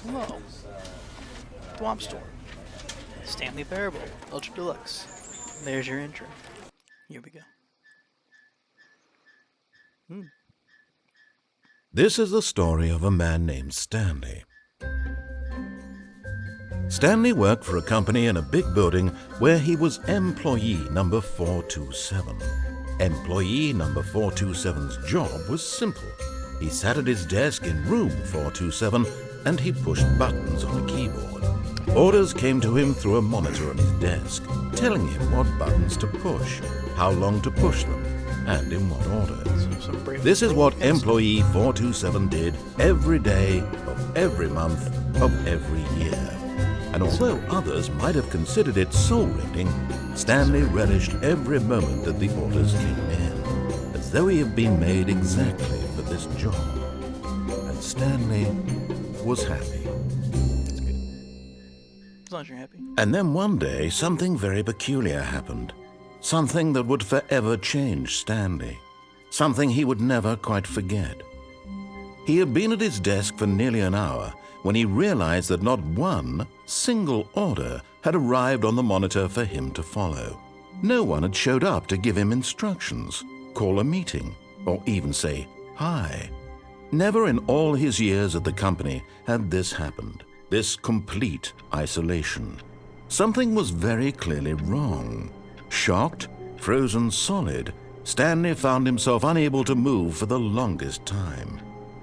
Hello. Thwomp Storm. Stanley Parable. Ultra Deluxe. There's your intro. Here we go. This is the story of a man named Stanley. Stanley worked for a company in a big building where he was employee number 427. Employee number 427's job was simple. He sat at his desk in room 427 and he pushed buttons on a keyboard. Orders came to him through a monitor on his desk, telling him what buttons to push, how long to push them, and in what order. This is what employee 427 did every day of every month of every year. And although others might have considered it soul-rending, Stanley relished every moment that the orders came in, as though he had been made exactly for this job. And Stanley was happy. That's good. As long as you're happy. And then one day, something very peculiar happened. Something that would forever change Stanley. Something he would never quite forget. He had been at his desk for nearly an hour when he realized that not one single order had arrived on the monitor for him to follow. No one had showed up to give him instructions, call a meeting, or even say hi. Never in all his years at the company had this happened, this complete isolation. Something was very clearly wrong. Shocked, frozen solid, Stanley found himself unable to move for the longest time.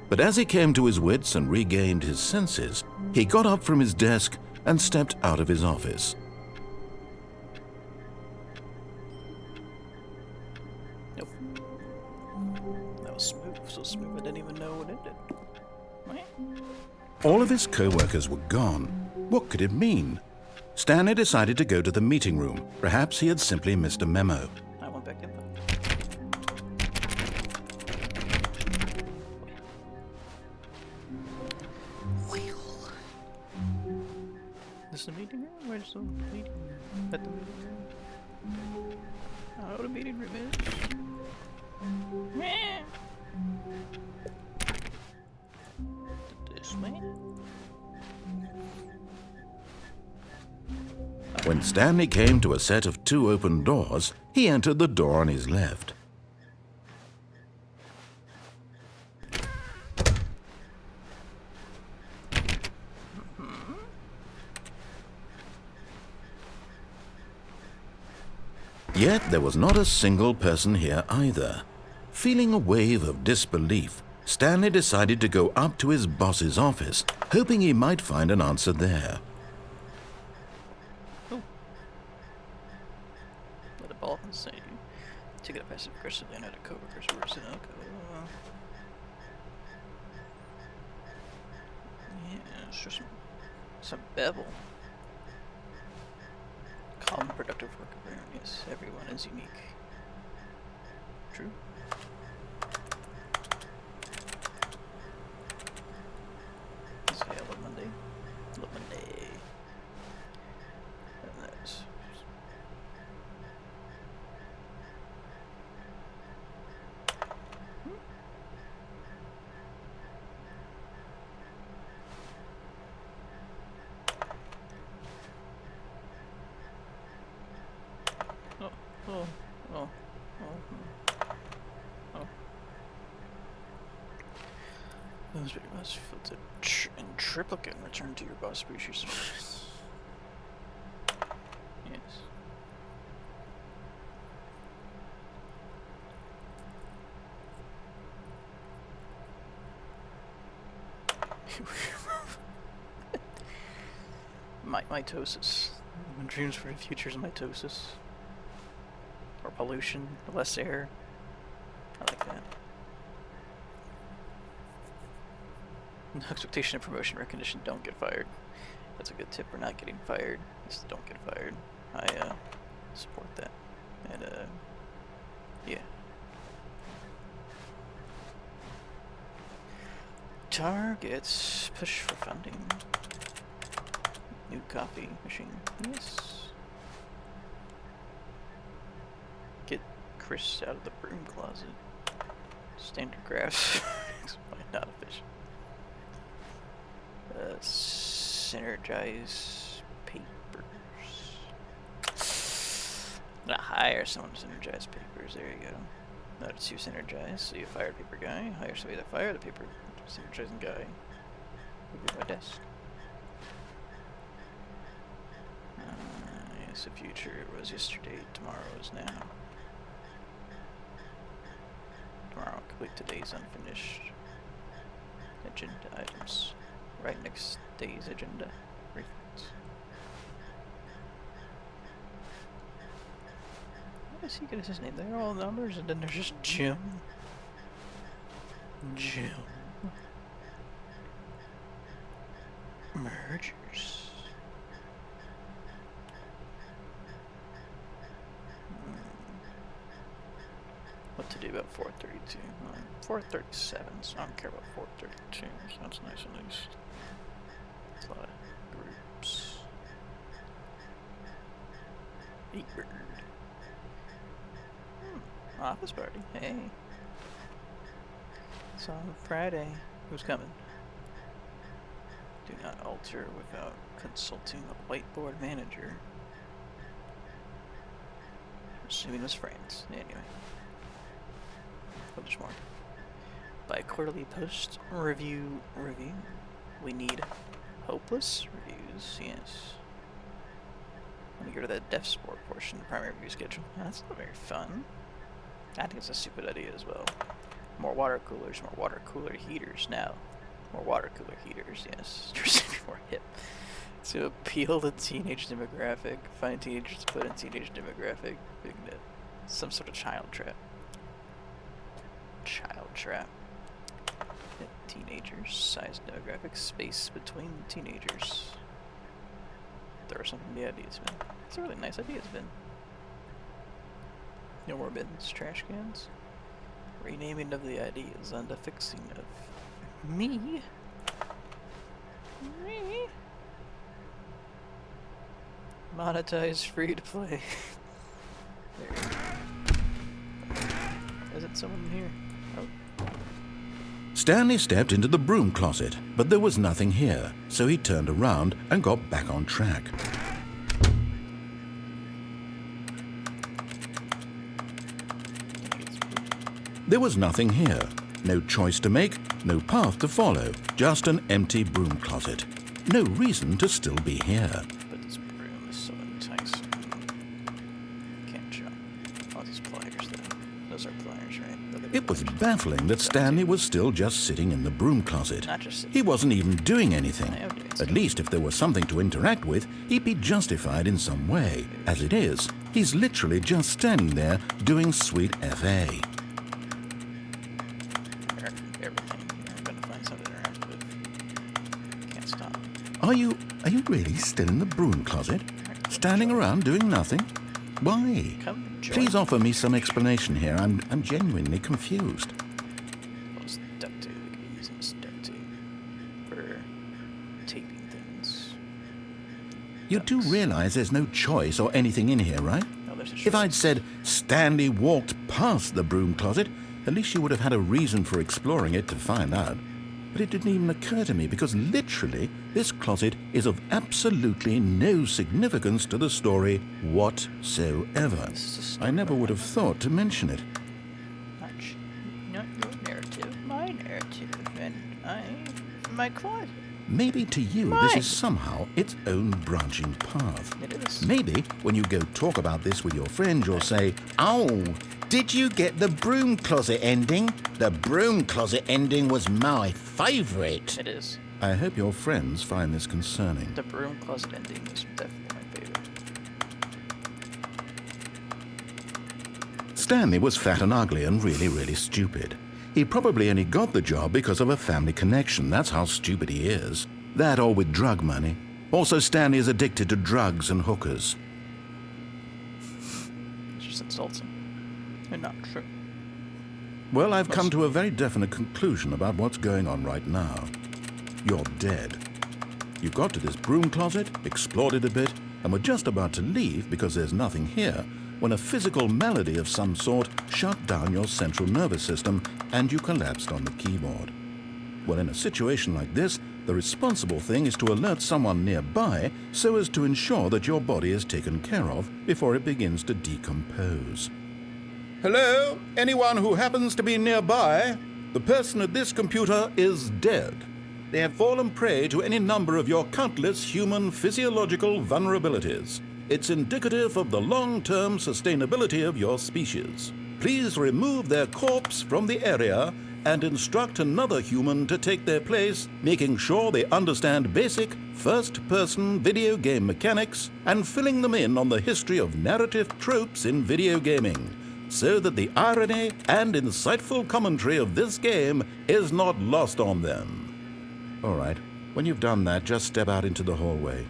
But as he came to his wits and regained his senses, he got up from his desk and stepped out of his office. Nope. That was smooth, so smooth I didn't even know what it did. All of his co-workers were gone. What could it mean? Stanley decided to go to the meeting room. Perhaps he had simply missed a memo. I went back in. This is the meeting room? Where's the meeting room? At the meeting room? Oh, the meeting room is. Meh. This way? When Stanley came to a set of 2 open doors, he entered the door on his left. Yet there was not a single person here either. Feeling a wave of disbelief, Stanley decided to go up to his boss's office, hoping he might find an answer there. Oh. Let a ball inside you. Take it passive aggressively and add a coworker's words in yeah, it's just some bevel. Calm, productive work environment. Yes, everyone is unique. True. Let's say hello Monday. Hello Monday. And that's Those very much filtered in triplicate and return to your boss species. Yes. Mitosis. When dreams for the future's mitosis. Or pollution, less air. I like that. No expectation of promotion recognition, don't get fired. That's a good tip for not getting fired. Just don't get fired. I support that. And yeah. Targets. Push for funding. New copy machine. Yes. Get Chris out of the broom closet. Standard graphs. Explain not efficient. Synergize papers. I'm gonna hire someone to synergize papers. There you go. Notice you synergize, so you fire paper guy. Hire somebody to fire the paper synergizing guy. Move my desk. Yes, the future was yesterday. Tomorrow is now. Tomorrow, complete today's unfinished agenda items. Right next day's agenda. Reference. What does he get as his name? They're all numbers, and then there's just Jim. Jim. Mergers. What to do about 432? 437, so I don't care about 432, so that's nice at least. It's a lot of groups. Eat bird. Office party, hey. It's on Friday. Who's coming? Do not alter without consulting a whiteboard manager. Assuming it's France. Anyway. Much more. By quarterly post review. We need hopeless reviews, yes. Let me go to that deaf sport portion of the primary review schedule. That's not very fun. I think it's a stupid idea as well. More water coolers, more water cooler heaters now. More water cooler heaters, yes. Just to be more hip. To appeal the teenage demographic, find teenagers to put in teenage demographic, some sort of child trap. Child trap. Teenagers, size demographic, space between teenagers. There are some of the ideas, man. It's a really nice idea, Ben. No more bins, trash cans. Renaming of the ideas and the fixing of me. Monetize free to play. There you go. Is it someone here? Oh. Stanley stepped into the broom closet, but there was nothing here, so he turned around and got back on track. There was nothing here. No choice to make, no path to follow, just an empty broom closet. No reason to still be here. But this broom is so enticing. Can't jump. All these pliers, though. Those are pliers, right? It was baffling that Stanley was still just sitting in the broom closet. Not just sitting. He wasn't even doing anything. I am doing At something. least if there was something to interact with, he'd be justified in some way. As it is, he's literally just standing there doing sweet FA. Everything. I'm gonna find something to interact with. Can't stop. Are you really still in the broom closet? Standing around doing nothing? Why? Come join. Please offer me some explanation here. I'm genuinely confused. Well, it's duct tape. We could be using this duct tape for taping things. You do realize there's no choice or anything in here, right? No, there's a If I'd choice. said Stanley walked past the broom closet, at least you would have had a reason for exploring it to find out. But it didn't even occur to me because literally this closet is of absolutely no significance to the story whatsoever. This is a I never would have thought to mention it. Not your narrative, my narrative, and my closet. Maybe to you Mine. this is somehow its own branching path. It is. Maybe when you go talk about this with your friends, you'll say, "Oh, did you get the broom closet ending? The broom closet ending was my favourite." It is. I hope your friends find this concerning. The broom closet ending is definitely my favorite. Stanley was fat and ugly and really stupid. He probably only got the job because of a family connection. That's how stupid he is. That or with drug money. Also, Stanley is addicted to drugs and hookers. It's just insulting. And not true. Well, I've come to a very definite conclusion about what's going on right now. You're dead. You got to this broom closet, explored it a bit, and were just about to leave because there's nothing here, when a physical malady of some sort shut down your central nervous system and you collapsed on the keyboard. Well, in a situation like this, The responsible thing is to alert someone nearby so as to ensure that your body is taken care of before it begins to decompose. Hello? Anyone who happens to be nearby? The person at this computer is dead. They have fallen prey to any number of your countless human physiological vulnerabilities. It's indicative of the long-term sustainability of your species. Please remove their corpse from the area and instruct another human to take their place, making sure they understand basic first-person video game mechanics and filling them in on the history of narrative tropes in video gaming, so that the irony and insightful commentary of this game is not lost on them. All right, when you've done that, just step out into the hallway.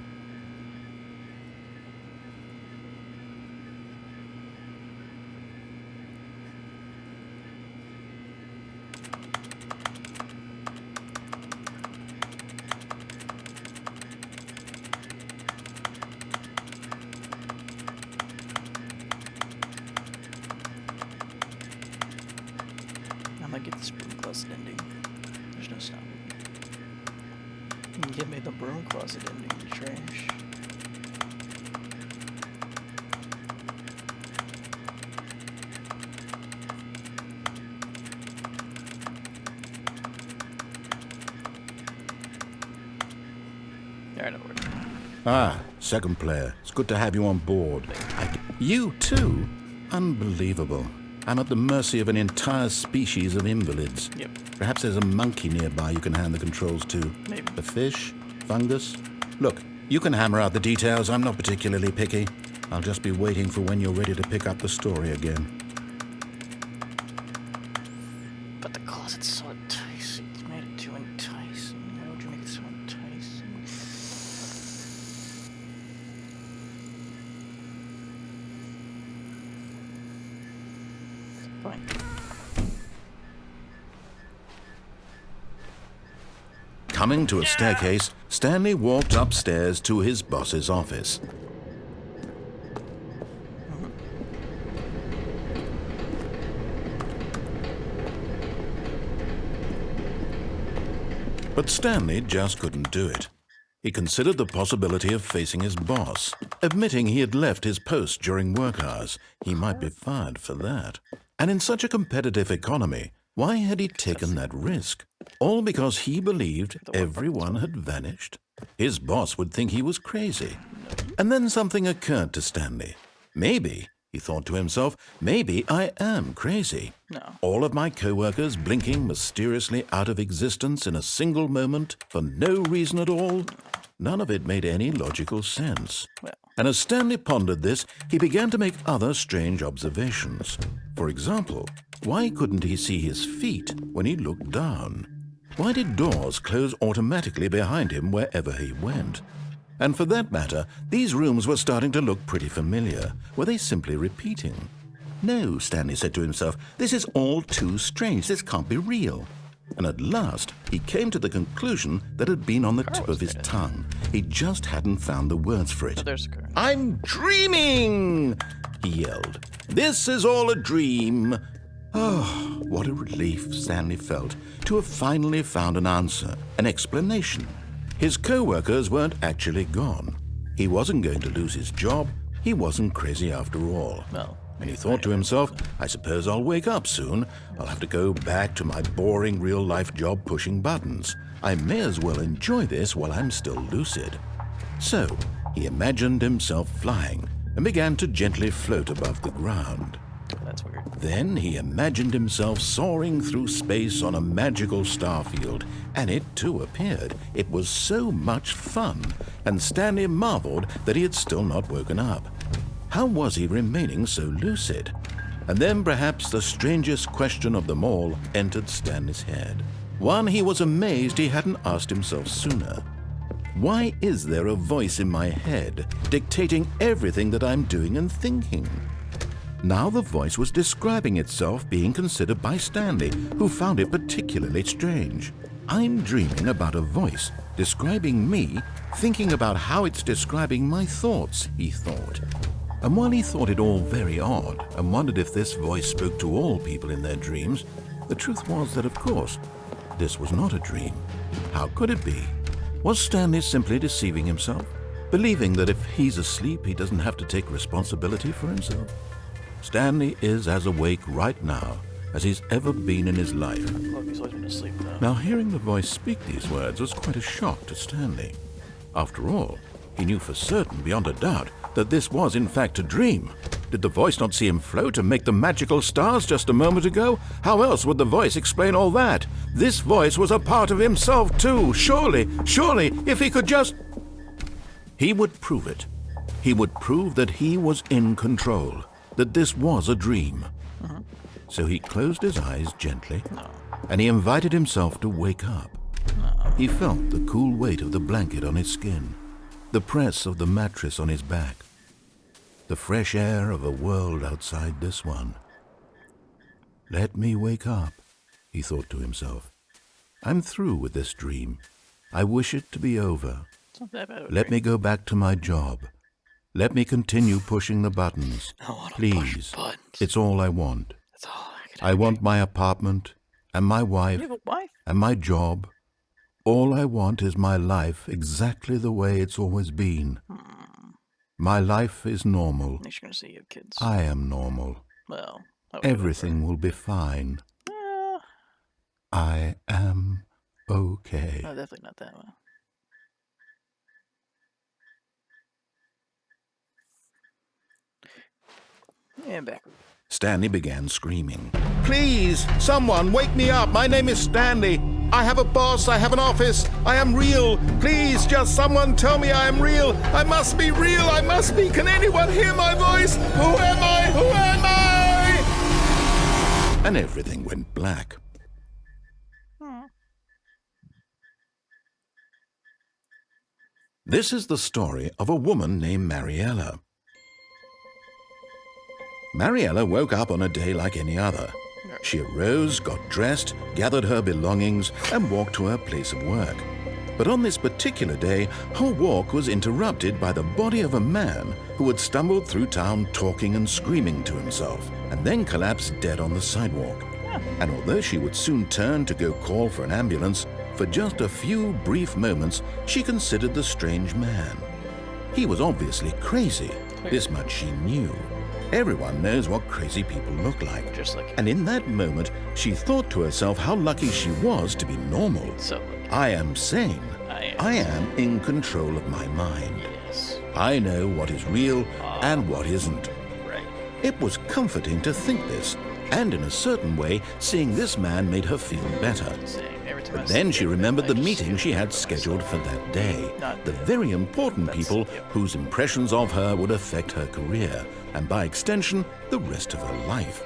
I'm gonna get this broom closet ending. There's no stopping. You can give me the broom closet ending, you trash. Alright, over. Ah, second player. It's good to have you on board. You too? Unbelievable. I'm at the mercy of an entire species of invalids. Yep. Perhaps there's a monkey nearby you can hand the controls to. Maybe. A fish? Fungus? Look, you can hammer out the details. I'm not particularly picky. I'll just be waiting for when you're ready to pick up the story again. But the closet's so enticing. It's made it too enticing. Why would you make it so enticing? Fine. Coming to a staircase, Stanley walked upstairs to his boss's office. But Stanley just couldn't do it. He considered the possibility of facing his boss, admitting he had left his post during work hours. He might be fired for that. And in such a competitive economy, why had he taken that risk? All because he believed everyone had vanished? His boss would think he was crazy. And then something occurred to Stanley. Maybe, he thought to himself, maybe I am crazy. No. All of my co-workers blinking mysteriously out of existence in a single moment for no reason at all? None of it made any logical sense. Well. And as Stanley pondered this, he began to make other strange observations. For example, why couldn't he see his feet when he looked down? Why did doors close automatically behind him wherever he went? And for that matter, these rooms were starting to look pretty familiar. Were they simply repeating? No, Stanley said to himself, this is all too strange. This can't be real. And at last, he came to the conclusion that had been on the tip of his tongue. He just hadn't found the words for it. Oh, there's a car. I'm dreaming, he yelled. This is all a dream. Oh, what a relief Stanley felt to have finally found an answer, an explanation. His co-workers weren't actually gone. He wasn't going to lose his job. He wasn't crazy after all. No. And he thought to himself, I suppose I'll wake up soon. I'll have to go back to my boring real-life job pushing buttons. I may as well enjoy this while I'm still lucid. So, he imagined himself flying and began to gently float above the ground. That's weird. Then he imagined himself soaring through space on a magical starfield, and it too appeared. It was so much fun, and Stanley marveled that he had still not woken up. How was he remaining so lucid? And then perhaps the strangest question of them all entered Stanley's head. One he was amazed he hadn't asked himself sooner. Why is there a voice in my head dictating everything that I'm doing and thinking? Now the voice was describing itself being considered by Stanley, who found it particularly strange. I'm dreaming about a voice describing me, thinking about how it's describing my thoughts, he thought. And while he thought it all very odd and wondered if this voice spoke to all people in their dreams, the truth was that, of course, this was not a dream. How could it be? Was Stanley simply deceiving himself, believing that if he's asleep, he doesn't have to take responsibility for himself? Stanley is as awake right now as he's ever been in his life. Look, he's always been asleep, though. Now, hearing the voice speak these words was quite a shock to Stanley. After all, he knew for certain, beyond a doubt, that this was in fact a dream. Did the voice not see him float and make the magical stars just a moment ago? How else would the voice explain all that? This voice was a part of himself too. Surely, if he could just... He would prove it. He would prove that he was in control, that this was a dream. So he closed his eyes gently, and he invited himself to wake up. He felt the cool weight of the blanket on his skin, the press of the mattress on his back, the fresh air of a world outside this one. Let me wake up, he thought to himself. I'm through with this dream. I wish it to be over. It's not that bad of a Let dream. me go back to my job. Let me continue pushing the buttons. I want to Please, push buttons. it's all I want. That's all I can I want my apartment, and my wife, You have a wife? and my job. All I want is my life exactly the way it's always been. My life is normal. At least you're going to see you have kids. I am normal. Well, I would go Everything will be fine. for it. I am okay. No, definitely not that one. And back. Stanley began screaming. Please, someone, wake me up. My name is Stanley. I have a boss. I have an office. I am real. Please, just someone tell me I am real. I must be real. I must be. Can anyone hear my voice? Who am I? Who am I? And everything went black. This is the story of a woman named Mariella. Mariella woke up on a day like any other. She arose, got dressed, gathered her belongings, and walked to her place of work. But on this particular day, her walk was interrupted by the body of a man who had stumbled through town talking and screaming to himself, and then collapsed dead on the sidewalk. And although she would soon turn to go call for an ambulance, for just a few brief moments, she considered the strange man. He was obviously crazy. This much she knew. Everyone knows what crazy people look like. Just like And in that moment, she thought to herself how lucky she was to be normal. so. I am sane. I am in control of my mind. Yes. I know what is real and what isn't. Right. It was comforting to think this, and in a certain way, seeing this man made her feel better. Same. Every time I But see then she him, remembered I the just meeting feel she better had about scheduled myself. for that day. Not The very important That's- people yep. whose impressions of her would affect her career, and by extension, the rest of her life.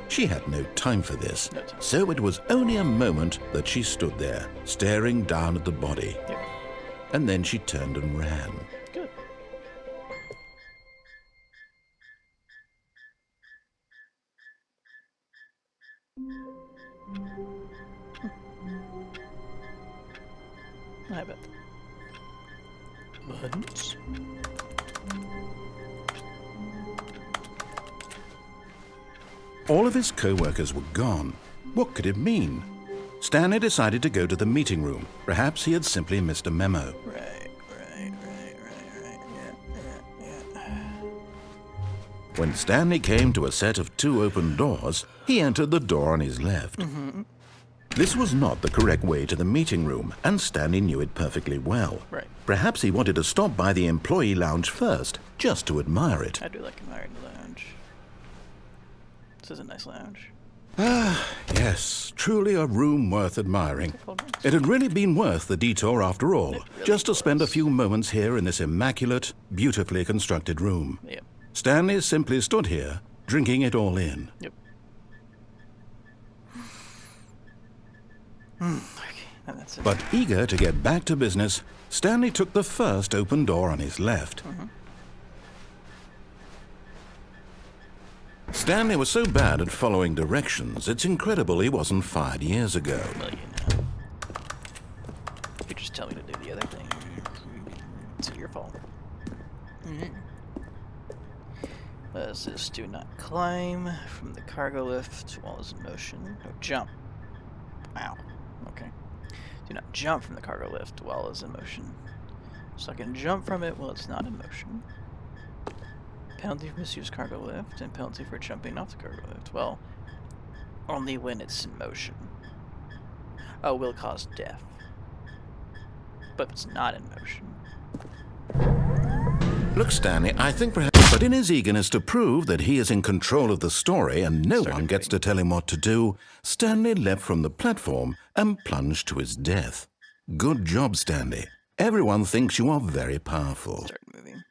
She had no time for this, No time. so it was only a moment that she stood there, staring down at the body. Yep. And then she turned and ran. Good. I bet. Buttons. All of his co-workers were gone. What could it mean? Stanley decided to go to the meeting room. Perhaps he had simply missed a memo. Right. Yeah. When Stanley came to a set of two open doors, he entered the door on his left. This was not the correct way to the meeting room, and Stanley knew it perfectly well. Right. Perhaps he wanted to stop by the employee lounge first, just to admire it. I do like admiring the lounge. This is a nice lounge. Yes, truly a room worth admiring. Cold drinks. It had really been worth the detour after all, It really just to spend a was. few moments here in this immaculate, beautifully constructed room. Yep. Stanley simply stood here, drinking it all in. Yep. Okay, and that's it. But eager to get back to business, Stanley took the first open door on his left. Stanley was so bad at following directions, it's incredible he wasn't fired years ago. Well, you know. You just tell me to do the other thing. It's your fault. It says do not climb from the cargo lift while it's in motion. No, jump. Wow. Okay. Do not jump from the cargo lift while it's in motion. So I can jump from it while it's not in motion. Penalty for misuse cargo lift and penalty for jumping off the cargo lift. Well, only when it's in motion. Oh, will cause death. But if it's not in motion. Look, Stanley, I think perhaps... But in his eagerness to prove that he is in control of the story and no one gets to tell him what to do, Stanley leapt from the platform and plunged to his death. Good job, Stanley. Everyone thinks you are very powerful. Start moving.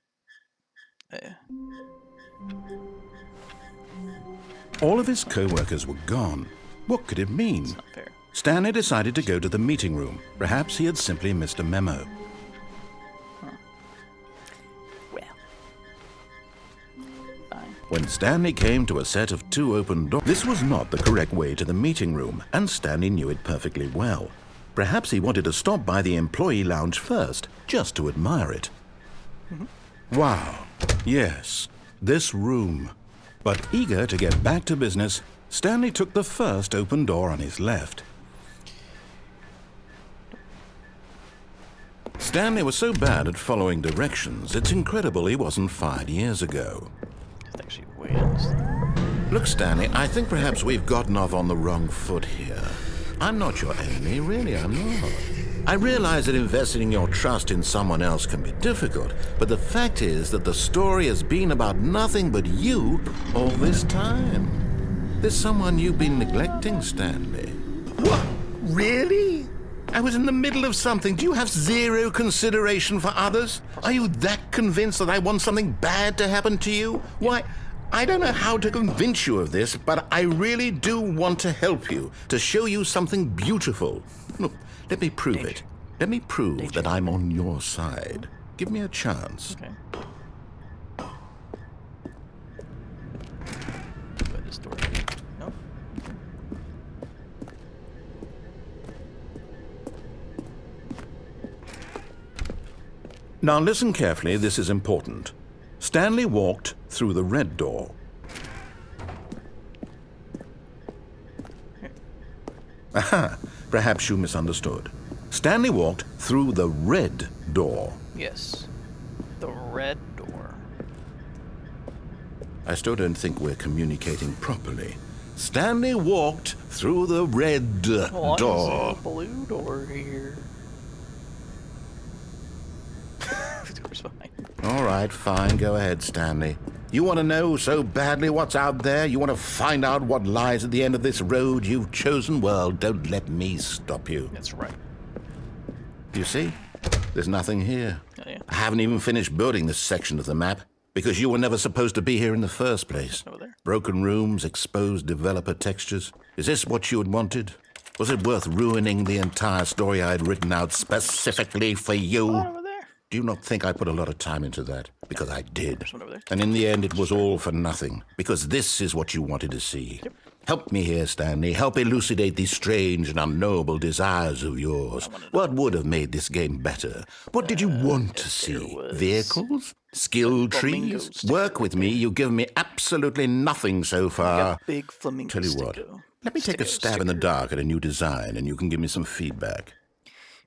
All of his co-workers were gone. What could it mean? It's not fair. Stanley decided to go to the meeting room. Perhaps he had simply missed a memo. Well. Fine. When Stanley came to a set of 2 open doors, this was not the correct way to the meeting room, and Stanley knew it perfectly well. Perhaps he wanted to stop by the employee lounge first, just to admire it. Wow, yes, this room. But eager to get back to business, Stanley took the first open door on his left. Stanley was so bad at following directions, it's incredible he wasn't fired years ago. That's actually way down. Look, Stanley, I think perhaps we've gotten off on the wrong foot here. I'm not your enemy, really, I'm not. I realize that investing your trust in someone else can be difficult, but the fact is that the story has been about nothing but you all this time. There's someone you've been neglecting, Stanley. What? Really? I was in the middle of something. Do you have zero consideration for others? Are you that convinced that I want something bad to happen to you? Why, I don't know how to convince you of this, but I really do want to help you, to show you something beautiful. Look, let me prove it. Let me prove that I'm on your side. Give me a chance. Okay. But this door. No. Now listen carefully, this is important. Stanley walked through the red door. Aha, perhaps you misunderstood. Stanley walked through the red door. Yes. The red door. I still don't think we're communicating properly. Stanley walked through the red Why door. is there a blue door here? The door's behind. All right, fine, go ahead, Stanley. You want to know so badly what's out there? You want to find out what lies at the end of this road you've chosen? Well, don't let me stop you. That's right. You see? There's nothing here. Oh, yeah. I haven't even finished building this section of the map, because you were never supposed to be here in the first place. Over there. Broken rooms, exposed developer textures. Is this what you had wanted? Was it worth ruining the entire story I had written out specifically for you? Over there. Do you not think I put a lot of time into that? Because I did. There's one over there. And in the end, it was all for nothing. Because this is what you wanted to see. Yep. Help me here, Stanley. Help elucidate these strange and unknowable desires of yours. What would have made this game better? What did you want to see? Vehicles? Skill trees? sticker. Work with me. You've given me absolutely nothing so far. Got big flamingo Tell you what. sticker. Let me take a Sticker, stab in the sticker. dark at a new design, and you can give me some feedback.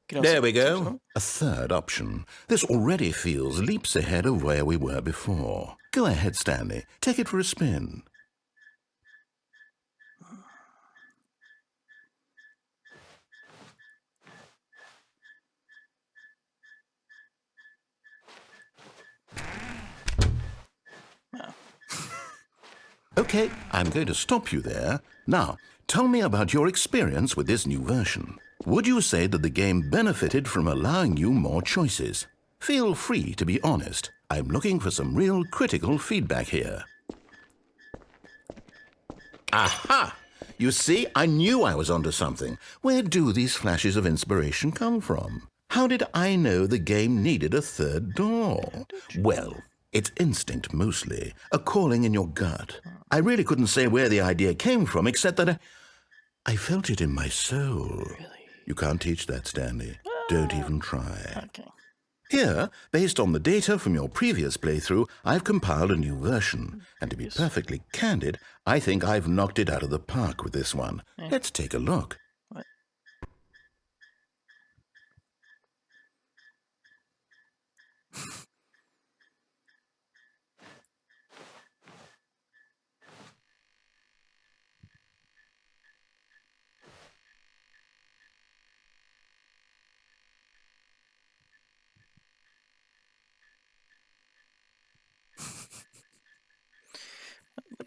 Can also- There we go. A third option. This already feels leaps ahead of where we were before. Go ahead, Stanley. Take it for a spin. No. Okay, I'm going to stop you there. Now, tell me about your experience with this new version. Would you say that the game benefited from allowing you more choices? Feel free to be honest. I'm looking for some real critical feedback here. Aha! You see, I knew I was onto something. Where do these flashes of inspiration come from? How did I know the game needed a third door? Well, it's instinct mostly, a calling in your gut. I really couldn't say where the idea came from, except that I felt it in my soul. Really? You can't teach that, Stanley. Don't even try. Okay. Here, based on the data from your previous playthrough, I've compiled a new version. And to be perfectly candid, I think I've knocked it out of the park with this one. Let's take a look. What?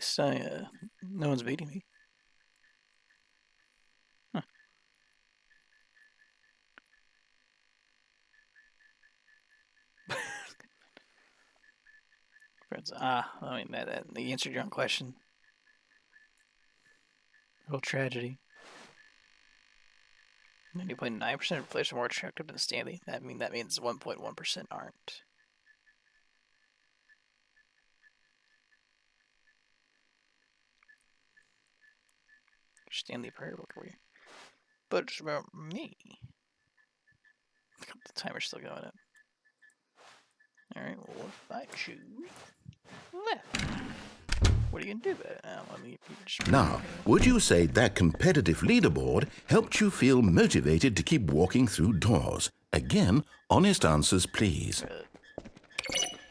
least no one's beating me. Huh. Friends, I mean that you answered your own question. Real tragedy. 90.9% of players are more attractive than Stanley. That means 1.1% aren't. Stanley Prairie Book career. But it's about me. The timer's still going up. Alright, well, if I choose left, what are you gonna do about it? Now, would you say that competitive leaderboard helped you feel motivated to keep walking through doors? Again, honest answers, please.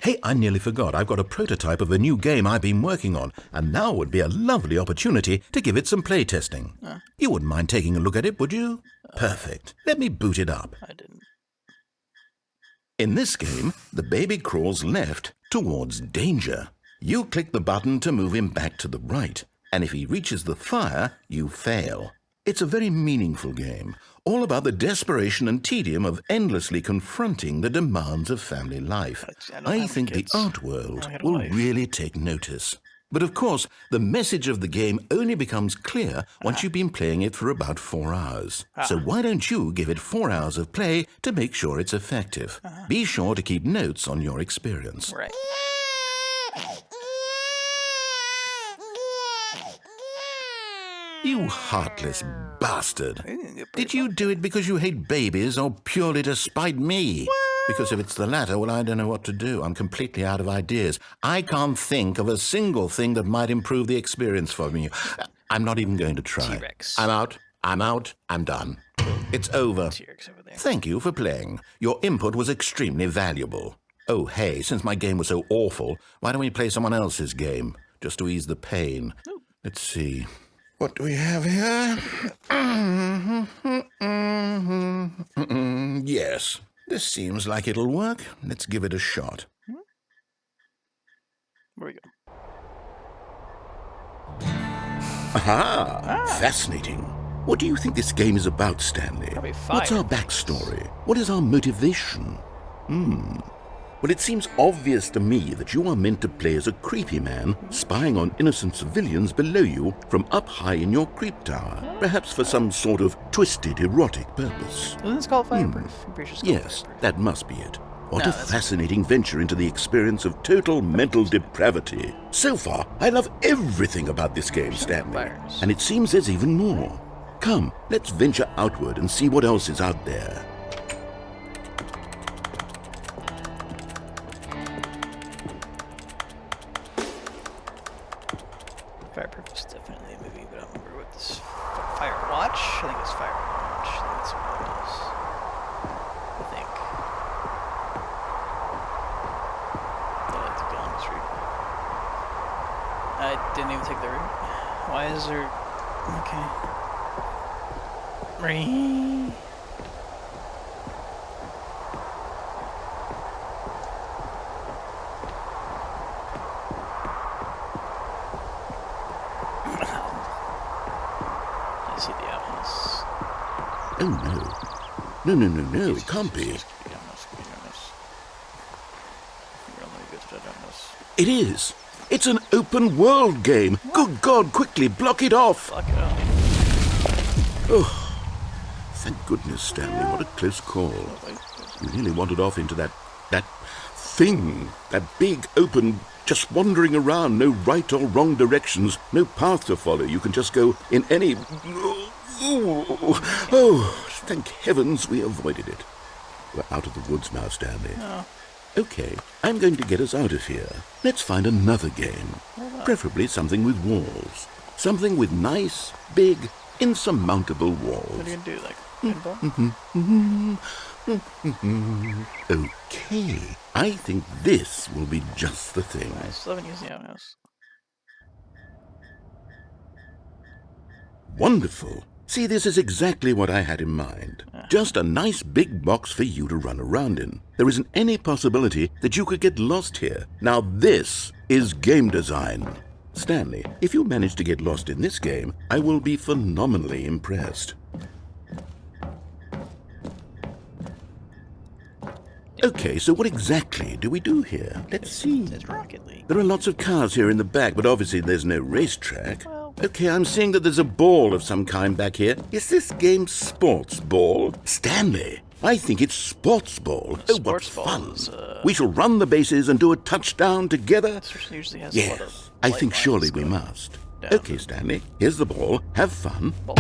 Hey, I nearly forgot. I've got a prototype of a new game I've been working on, and now would be a lovely opportunity to give it some playtesting. You wouldn't mind taking a look at it, would you? Perfect. Let me boot it up. I didn't. In this game, the baby crawls left towards danger. You click the button to move him back to the right, and if he reaches the fire, you fail. It's a very meaningful game, all about the desperation and tedium of endlessly confronting the demands of family life. I think the art world will really take notice. But of course, the message of the game only becomes clear once you've been playing it for about 4 hours. So why don't you give it 4 hours of play to make sure it's effective? Be sure to keep notes on your experience. Right. You heartless bastard. Did you do it because you hate babies or purely to spite me? Because if it's the latter, well, I don't know what to do. I'm completely out of ideas. I can't think of a single thing that might improve the experience for me. I'm not even going to try. T-Rex. I'm out. I'm done. It's over. T-Rex over there. Thank you for playing. Your input was extremely valuable. Oh, hey, since my game was so awful, why don't we play someone else's game? Just to ease the pain. Ooh. Let's see. What do we have here? Yes, this seems like it'll work. Let's give it a shot. Where we go? Aha! Fascinating. What do you think this game is about, Stanley? Probably fire. What's our backstory? What is our motivation? Well, it seems obvious to me that you are meant to play as a creepy man spying on innocent civilians below you from up high in your creep tower, perhaps for some sort of twisted, erotic purpose. Isn't this called Fireproof? I'm pretty sure it's called Yes, Fireproof. that must be it. What No, a that's- fascinating venture into the experience of total mental depravity. So far, I love everything about this game, Stanley. Fires. And it seems there's even more. Come, let's venture outward and see what else is out there. Fireproof is definitely a movie, but I don't remember what this. Fire Watch? I think it's Fire Watch. I think that's what it is. I think. I like to go on this route. I didn't even take the route. Why is there. Okay. Ring. I see the outhouse. Oh, no. No, it can't be. It is. It's an open world game. Good God, quickly, block it off. Fuck it up. Oh, thank goodness, Stanley. What a close call. You nearly wandered off into that thing. That big, open, just wandering around. No right or wrong directions. No path to follow. You can just go in any... Oh, thank heavens we avoided it. We're out of the woods now, Stanley. No. Okay, I'm going to get us out of here. Let's find another game. Preferably something with walls. Something with nice, big, insurmountable walls. What are you gonna do? Like pinball? Okay, I think this will be just the thing. I still haven't used the outhouse. Wonderful. See, this is exactly what I had in mind. Just a nice big box for you to run around in. There isn't any possibility that you could get lost here. Now this is game design. Stanley, if you manage to get lost in this game, I will be phenomenally impressed. Okay, so what exactly do we do here? Let's see. It's Rocket League. There are lots of cars here in the back, but obviously there's no racetrack. Well, Okay, I'm seeing that there's a ball of some kind back here. Is this game sports ball? Stanley, I think it's sports ball. Oh, what Sports ball fun. is, We shall run the bases and do a touchdown together. this usually has a lot Yes, of I light think surely lines we going must. down. Okay, Stanley, here's the ball. Have fun. Ball.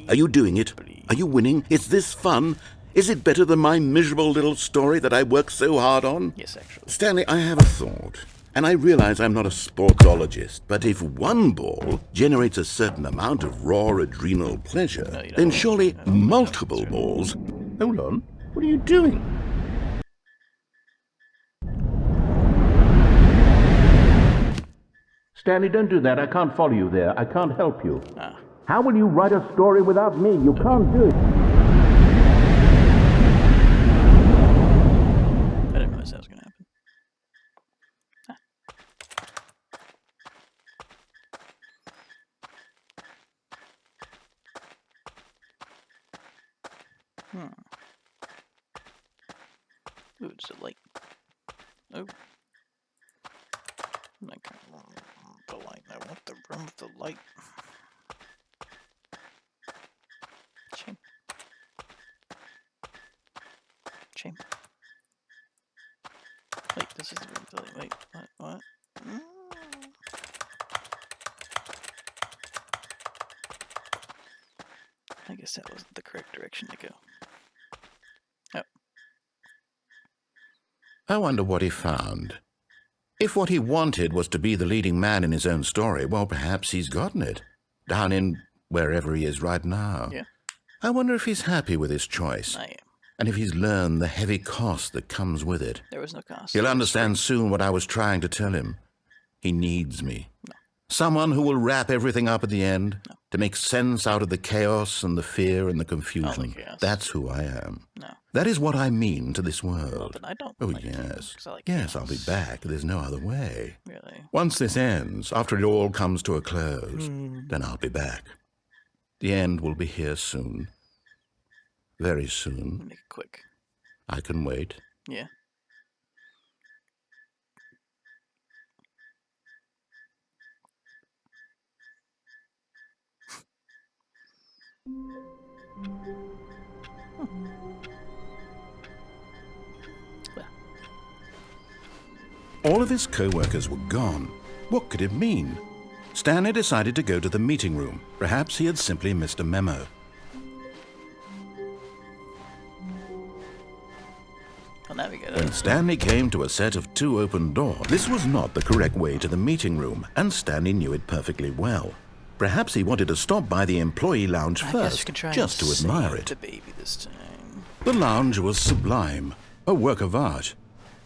Are you doing it? Are you winning? Is this fun? Is it better than my miserable little story that I worked so hard on? Yes, actually. Stanley, I have a thought. And I realize I'm not a sportsologist, but if one ball generates a certain amount of raw adrenal pleasure, No, you don't. then surely No, multiple that's right. balls... Hold on. What are you doing? Stanley, don't do that. I can't follow you there. I can't help you. Ah. How will you write a story without me? You can't do it. I didn't realize that was going to happen. Ooh, it's a light. Oh. Like, the light. I want the room with the light. Shame. Shame. Wait, this is the room with the light. Wait, what? Mm. I guess that wasn't the correct direction to go. Oh. I wonder what he found. If what he wanted was to be the leading man in his own story, well, perhaps he's gotten it. Down in wherever he is right now. Yeah. I wonder if he's happy with his choice. I am. And if he's learned the heavy cost that comes with it. There was no cost. He'll It was understand free. soon what I was trying to tell him. He needs me. No. Someone who will wrap everything up at the end, No. to make sense out of the chaos and the fear and the confusion. chaos. That's who I am. No. That is what I mean to this Well, world. then I don't Oh, like yes. chaos, 'cause I like Yes, I'll be chaos. back. There's no other way. Really? Once this ends, after it all comes to a close, then I'll be back. The end will be here soon. Very soon. Make it quick. I can wait. Yeah. Well, All of his co-workers were gone. What could it mean? Stanley decided to go to the meeting room. Perhaps he had simply missed a memo. well, now we got When Stanley came to a set of 2 open doors, this was not the correct way to the meeting room, and Stanley knew it perfectly well. Perhaps he wanted to stop by the employee lounge I guess you first, can try just and to admire save it. the baby this time. The lounge was sublime, a work of art.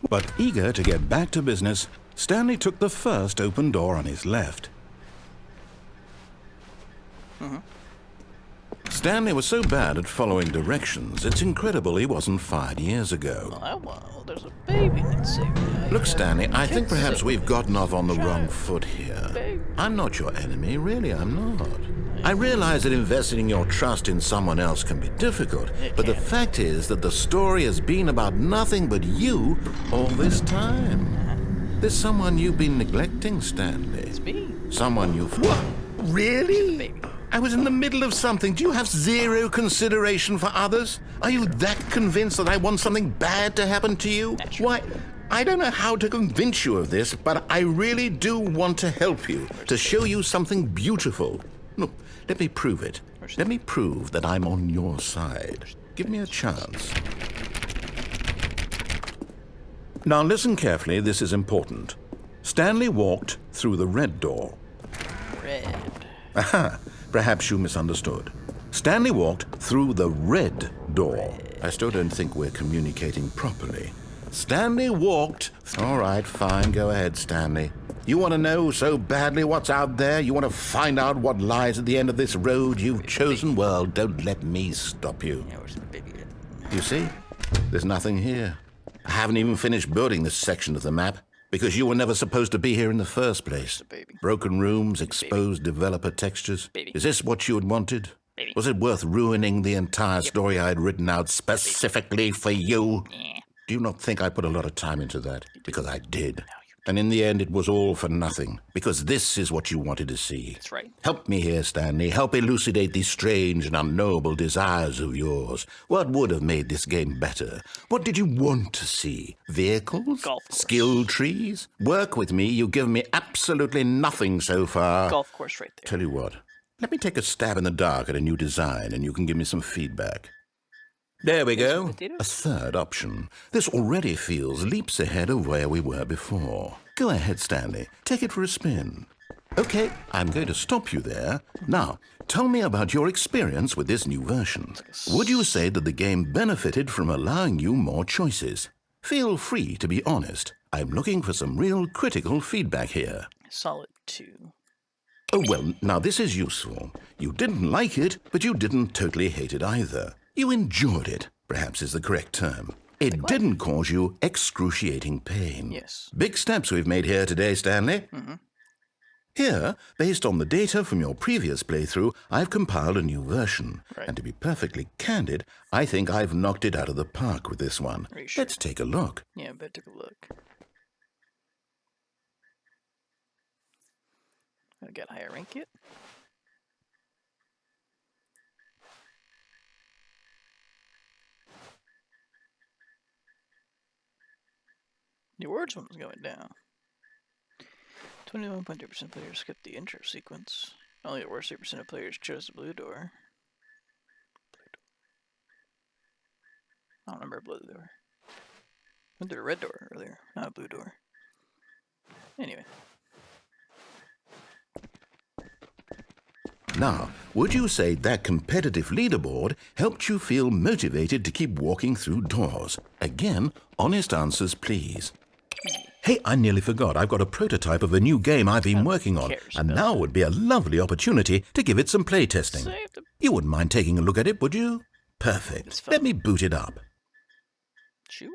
But eager to get back to business, Stanley took the first open door on his left. Stanley was so bad at following directions, it's incredible he wasn't fired years ago. Well, there's a baby that's saving. Look, Stanley, I think perhaps we've gotten off on the wrong Child. foot here. Baby. I'm not your enemy, really, I'm not. I realize that investing your trust in someone else can be difficult, It but the can. fact is that the story has been about nothing but you all this time. There's someone you've been neglecting, Stanley. It's me. Someone you've... What? Really? Baby. I was in the middle of something. Do you have zero consideration for others? Are you that convinced that I want something bad to happen to you? Naturally. Why, I don't know how to convince you of this, but I really do want to help you, to show you something beautiful. Look, let me prove it. Let me prove that I'm on your side. Give me a chance. Now listen carefully, this is important. Stanley walked through the red door. Red. Aha, perhaps you misunderstood. Stanley walked through the red door. I still don't think we're communicating properly. Stanley walked. All right, fine. Go ahead, Stanley. You want to know so badly what's out there? You want to find out what lies at the end of this road you've chosen? Well, don't let me stop you. Yeah, where's the baby at? You see? There's nothing here. I haven't even finished building this section of the map because you were never supposed to be here in the first place. The baby. Broken rooms, exposed developer textures. Baby. Is this what you had wanted? Baby. Was it worth ruining the entire story I had written out specifically for you? Yeah. Do you not think I put a lot of time into that? Because I did. And in the end, it was all for nothing. Because this is what you wanted to see. That's right. Help me here, Stanley. Help elucidate these strange and unknowable desires of yours. What would have made this game better? What did you want to see? Vehicles? Golf course. Skill trees? Work with me. You've given me absolutely nothing so far. Golf course right there. Tell you what. Let me take a stab in the dark at a new design, and you can give me some feedback. There we go. A third option. This already feels leaps ahead of where we were before. Go ahead, Stanley. Take it for a spin. Okay, I'm going to stop you there. Now, tell me about your experience with this new version. Would you say that the game benefited from allowing you more choices? Feel free to be honest. I'm looking for some real critical feedback here. Solid 2. Oh, well, now this is useful. You didn't like it, but you didn't totally hate it either. You enjoyed it, perhaps is the correct term. It didn't cause you excruciating pain. Yes. Big steps we've made here today, Stanley. Mm-hmm. Here, based on the data from your previous playthrough, I've compiled a new version. Right. And to be perfectly candid, I think I've knocked it out of the park with this one. Are you sure? Let's take a look. Yeah, I better take a look. I got higher rank yet? The awards one was going down. 21.2% of players skipped the intro sequence. Only the worst 3% of players chose the blue door. I don't remember a blue door. Went through a red door earlier, not a blue door. Anyway. Now, would you say that competitive leaderboard helped you feel motivated to keep walking through doors? Again, honest answers, please. Hey, I nearly forgot. I've got a prototype of a new game I've been working on, and now would be a lovely opportunity to give it some playtesting. You wouldn't mind taking a look at it, would you? Perfect. Let me boot it up. Shoot.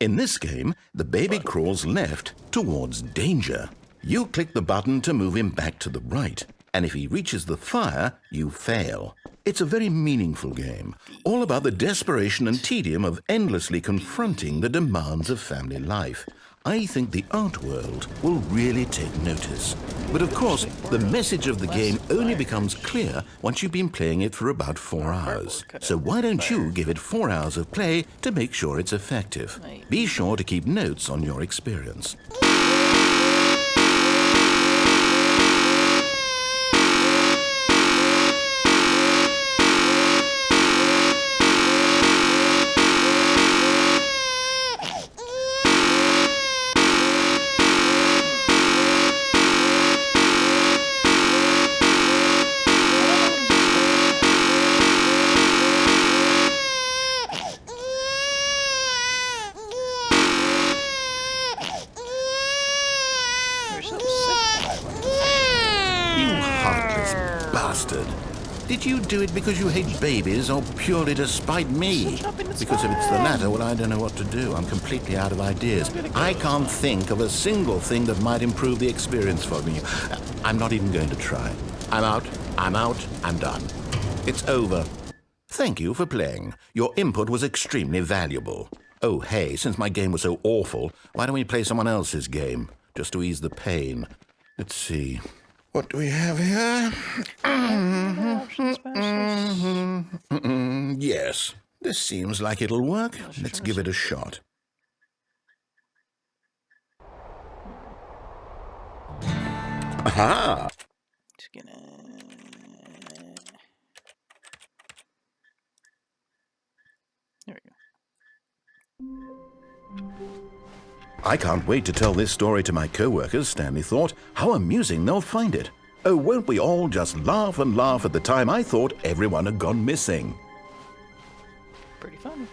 In this game, the baby crawls left towards danger. You click the button to move him back to the right, and if he reaches the fire, you fail. It's a very meaningful game, all about the desperation and tedium of endlessly confronting the demands of family life. I think the art world will really take notice. But of course, the message of the game only becomes clear once you've been playing it for about 4 hours. So why don't you give it 4 hours of play to make sure it's effective? Be sure to keep notes on your experience. Did you do it because you hate babies or purely to spite me? Because if it's the latter, well, I don't know what to do. I'm completely out of ideas. I can't think of a single thing that might improve the experience for me. I'm not even going to try. I'm out, I'm done. It's over. Thank you for playing. Your input was extremely valuable. Oh, hey, since my game was so awful, why don't we play someone else's game? Just to ease the pain. Let's see. What do we have here? Yes, this seems like it'll work. Let's give it a shot. Aha! Just gonna... There we go. I can't wait to tell this story to my co-workers, Stanley thought. How amusing they'll find it. Oh, won't we all just laugh and laugh at the time I thought everyone had gone missing? Pretty funny.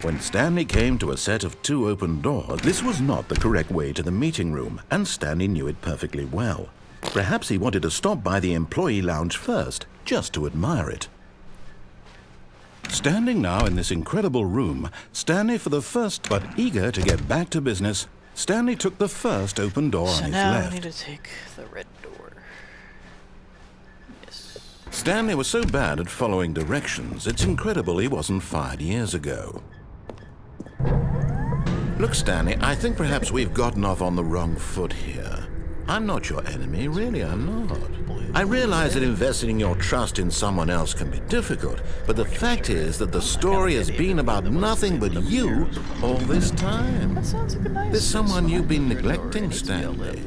When Stanley came to a set of 2 open doors, this was not the correct way to the meeting room, and Stanley knew it perfectly well. Perhaps he wanted to stop by the employee lounge first, just to admire it. Standing now in this incredible room, Stanley for the first, but eager to get back to business, Stanley took the first open door on his now left. I need to take the red door. Yes. Stanley was so bad at following directions, it's incredible he wasn't fired years ago. Look, Stanley, I think perhaps we've gotten off on the wrong foot here. I'm not your enemy, really, I'm not. I realize that investing your trust in someone else can be difficult, but the fact is that the story has been about nothing but you all this time. That sounds like a nice. There's someone you've been neglecting, Stanley.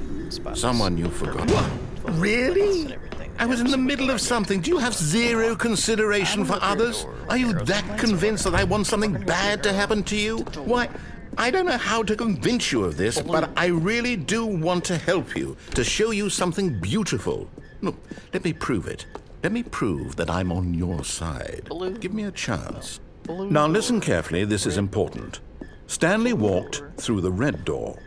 Someone you forgot. What? Really? I was in the middle of something. Do you have zero consideration for others? Are you that convinced that I want something bad to happen to you? Why, I don't know how to convince you of this, but I really do want to help you, to show you something beautiful. Look, let me prove it. Let me prove that I'm on your side. Give me a chance. Now listen carefully, this is important. Stanley walked through the red door.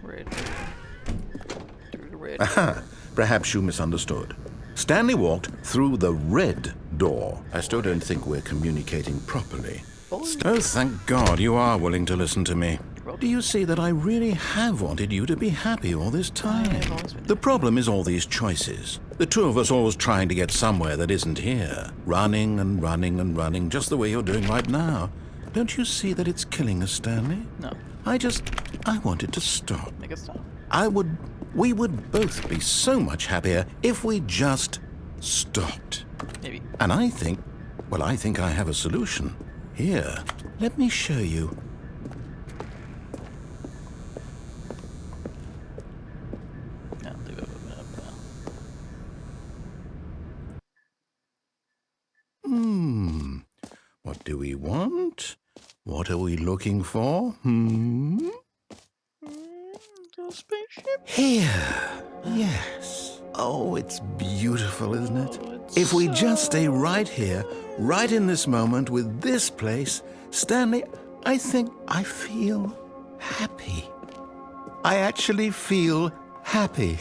Aha, perhaps you misunderstood. Stanley walked through the red door. I still don't think we're communicating properly. Oh, thank God you are willing to listen to me. Do you see that I really have wanted you to be happy all this time? The problem is all these choices. The two of us always trying to get somewhere that isn't here. Running and running and running, just the way you're doing right now. Don't you see that it's killing us, Stanley? No. I wanted to stop. Make it stop. We would both be so much happier if we just stopped. Maybe. And I think I have a solution. Here, let me show you. No, leave it open up now. What do we want? What are we looking for? Spaceship? Here. Yes. Oh, it's beautiful, isn't it? If we just stay right here, right in this moment with this place, Stanley, I think I feel happy. I actually feel happy.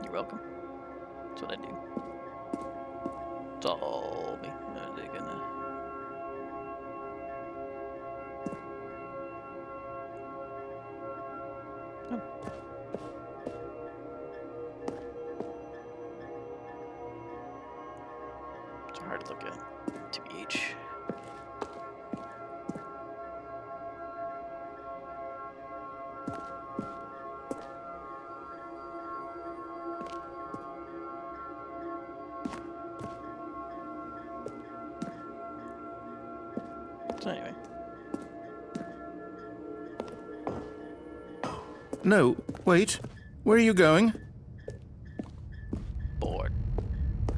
You're welcome. That's what I do. It's all me. They're gonna... It's hard to look at. TBH. So anyway. No, wait. Where are you going? Bored.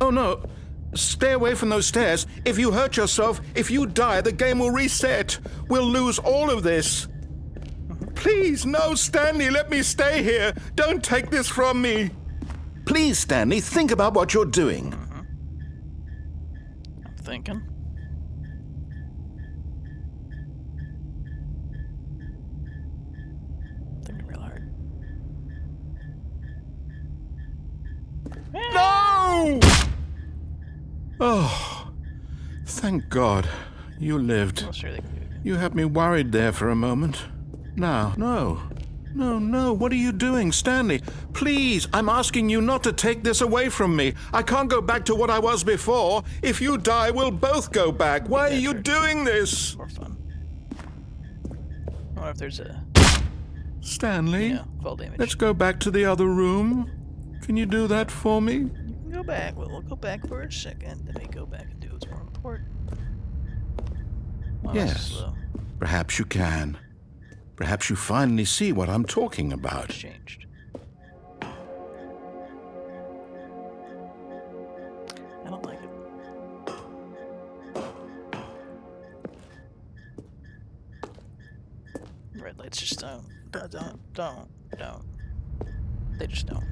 Oh, no. Stay away from those stairs. If you hurt yourself, if you die, the game will reset. We'll lose all of this. Please, no, Stanley, let me stay here. Don't take this from me. Please, Stanley, think about what you're doing. I'm thinking. Thinking real hard. No! Oh, thank God. You lived. I'm sure they can do it. You had me worried there for a moment. Now, no. No, what are you doing, Stanley? Please, I'm asking you not to take this away from me. I can't go back to what I was before. If you die, we'll both go back. Why are you doing this? More fun. I wonder if there's a Stanley, fall damage. let's go back to the other room. Can you do that for me? You can go back. We'll go back for a second. Then we go back and do what's more important. Well, Yes. slow. Perhaps you can. Perhaps you finally see what I'm talking about. It's changed. I don't like it. Red lights just don't. They just don't.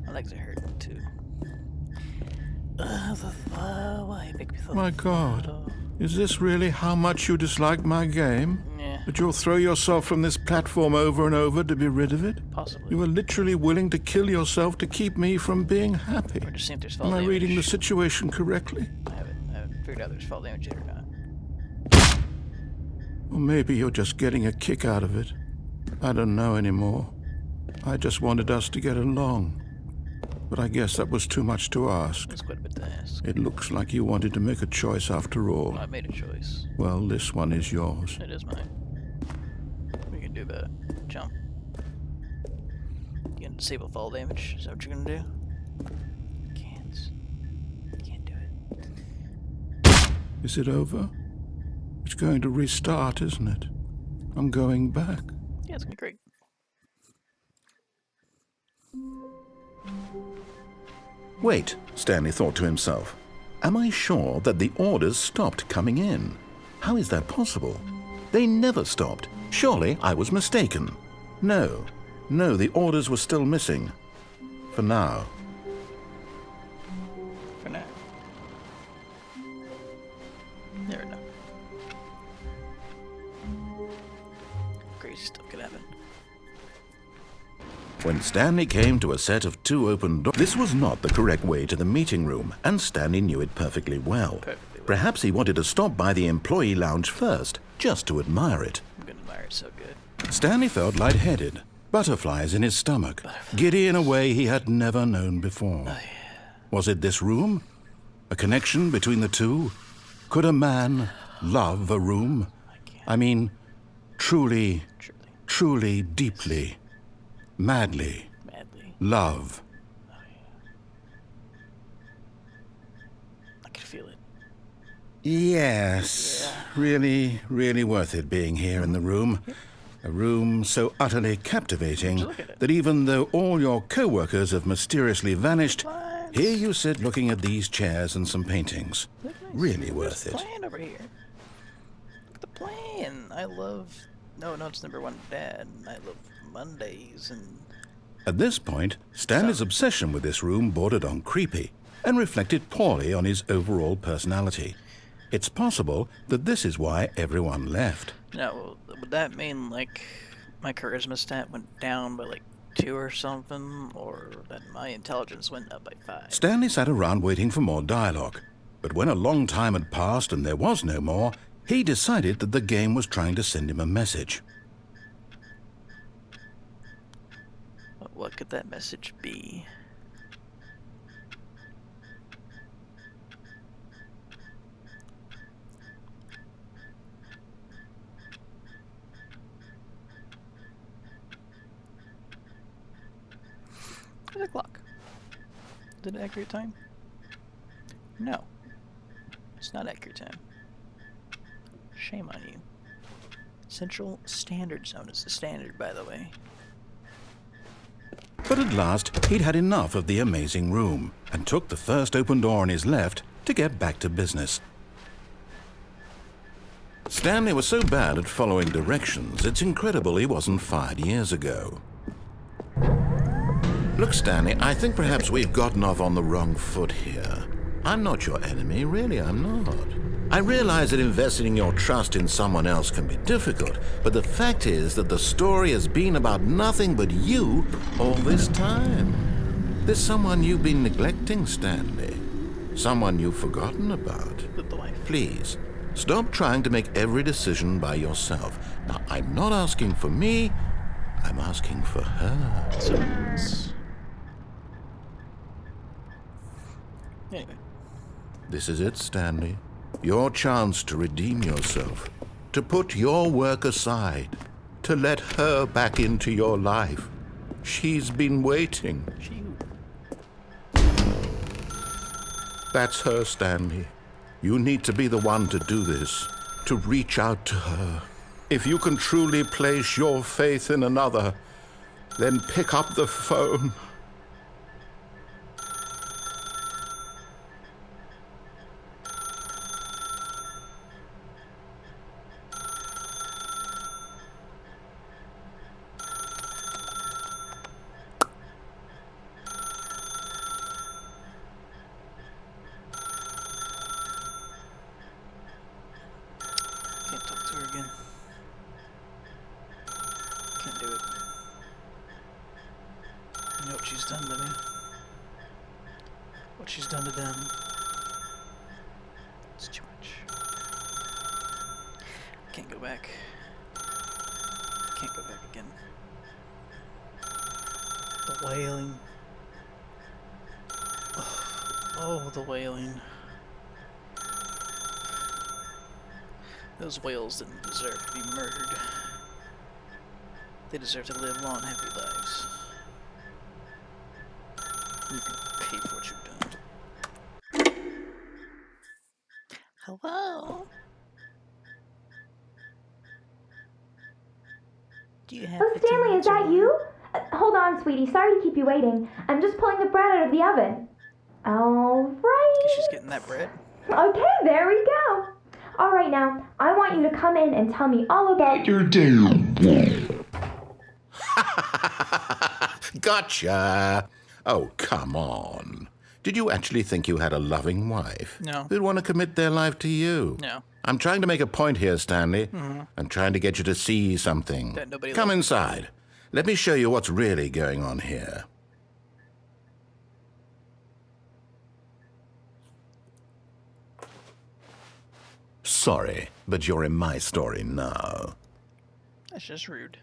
My legs are hurting too. Why make me so... My God, is this really how much you dislike my game? Yeah, That you'll throw yourself from this platform over and over to be rid of it? possibly. You are literally willing to kill yourself to keep me from being happy. Or just see if there's fall Am I damage. reading the situation correctly? I haven't figured out if there's fall damage yet or not. Or maybe you're just getting a kick out of it. I don't know anymore. I just wanted us to get along. But I guess that was too much to ask. That's quite a bit to ask. It looks like you wanted to make a choice after all. Well, I made a choice. Well, this one is yours. It is mine. What are you gonna do about it? Jump. You gonna disable fall damage? Is that what you're gonna do? Can't do it. Is it over? It's going to restart, isn't it? I'm going back. Yeah, it's gonna be great. Wait, Stanley thought to himself. Am I sure that the orders stopped coming in? How is that possible? They never stopped. Surely I was mistaken. No, the orders were still missing. For now. For now. Never know. Crazy stuff could happen. When Stanley came to a set of 2 open doors, this was not the correct way to the meeting room, and Stanley knew it perfectly well. Perhaps he wanted to stop by the employee lounge first, just to admire it. I'm gonna admire it so good. Stanley felt lightheaded, butterflies in his stomach, giddy in a way he had never known before. Oh, yeah. Was it this room? A connection between the two? Could a man love a room? I mean, truly, deeply, madly, love. Oh, yeah. I can feel it. Yes, really worth it being here in the room. A room so utterly captivating that even though all your co-workers have mysteriously vanished, here you sit looking at these chairs and some paintings. Really worth it. Plan over here. Look at the plan. I love... No, it's number 1 Dad. I love Mondays and... At this point, Stanley's obsession with this room bordered on creepy and reflected poorly on his overall personality. It's possible that this is why everyone left. Now, would that mean, like, my charisma stat went down by, like, 2 or something? Or that my intelligence went up by 5? Stanley sat around waiting for more dialogue. But when a long time had passed and there was no more, he decided that the game was trying to send him a message. What could that message be? There's a clock. Is it accurate time? No. It's not accurate time. Shame on you. Central Standard Zone is the standard, by the way. But at last, he'd had enough of the amazing room and took the first open door on his left to get back to business. Stanley was so bad at following directions, it's incredible he wasn't fired years ago. Look, Stanley, I think perhaps we've gotten off on the wrong foot here. I'm not your enemy, really, I'm not. I realize that investing your trust in someone else can be difficult, but the fact is that the story has been about nothing but you all this time. There's someone you've been neglecting, Stanley. Someone you've forgotten about. The wife. Please, stop trying to make every decision by yourself. Now, I'm not asking for me, I'm asking for her. So, anyway. This is it, Stanley. Your chance to redeem yourself, to put your work aside, to let her back into your life. She's been waiting. That's her, Stanley. You need to be the one to do this, to reach out to her. If you can truly place your faith in another, then pick up the phone. she's done to them. It's too much. Can't go back. Can't go back again. The wailing. Oh, the wailing. Those whales didn't deserve to be murdered. They deserve to live long, happy lives. You can pay for what you've done. Hello? Do you have Oh, 15 Stanley, minutes is that or you? Hold on, sweetie. Sorry to keep you waiting. I'm just pulling the bread out of the oven. All right. She's getting that bread. Okay, there we go. All right, now, I want you to come in and tell me all about your day. Gotcha! Oh, come on. Did you actually think you had a loving wife? No. Who'd want to commit their life to you? No. I'm trying to make a point here, Stanley. I'm trying to get you to see something. That nobody Come loves. inside. Let me show you what's really going on here. Sorry, but you're in my story now. That's just rude.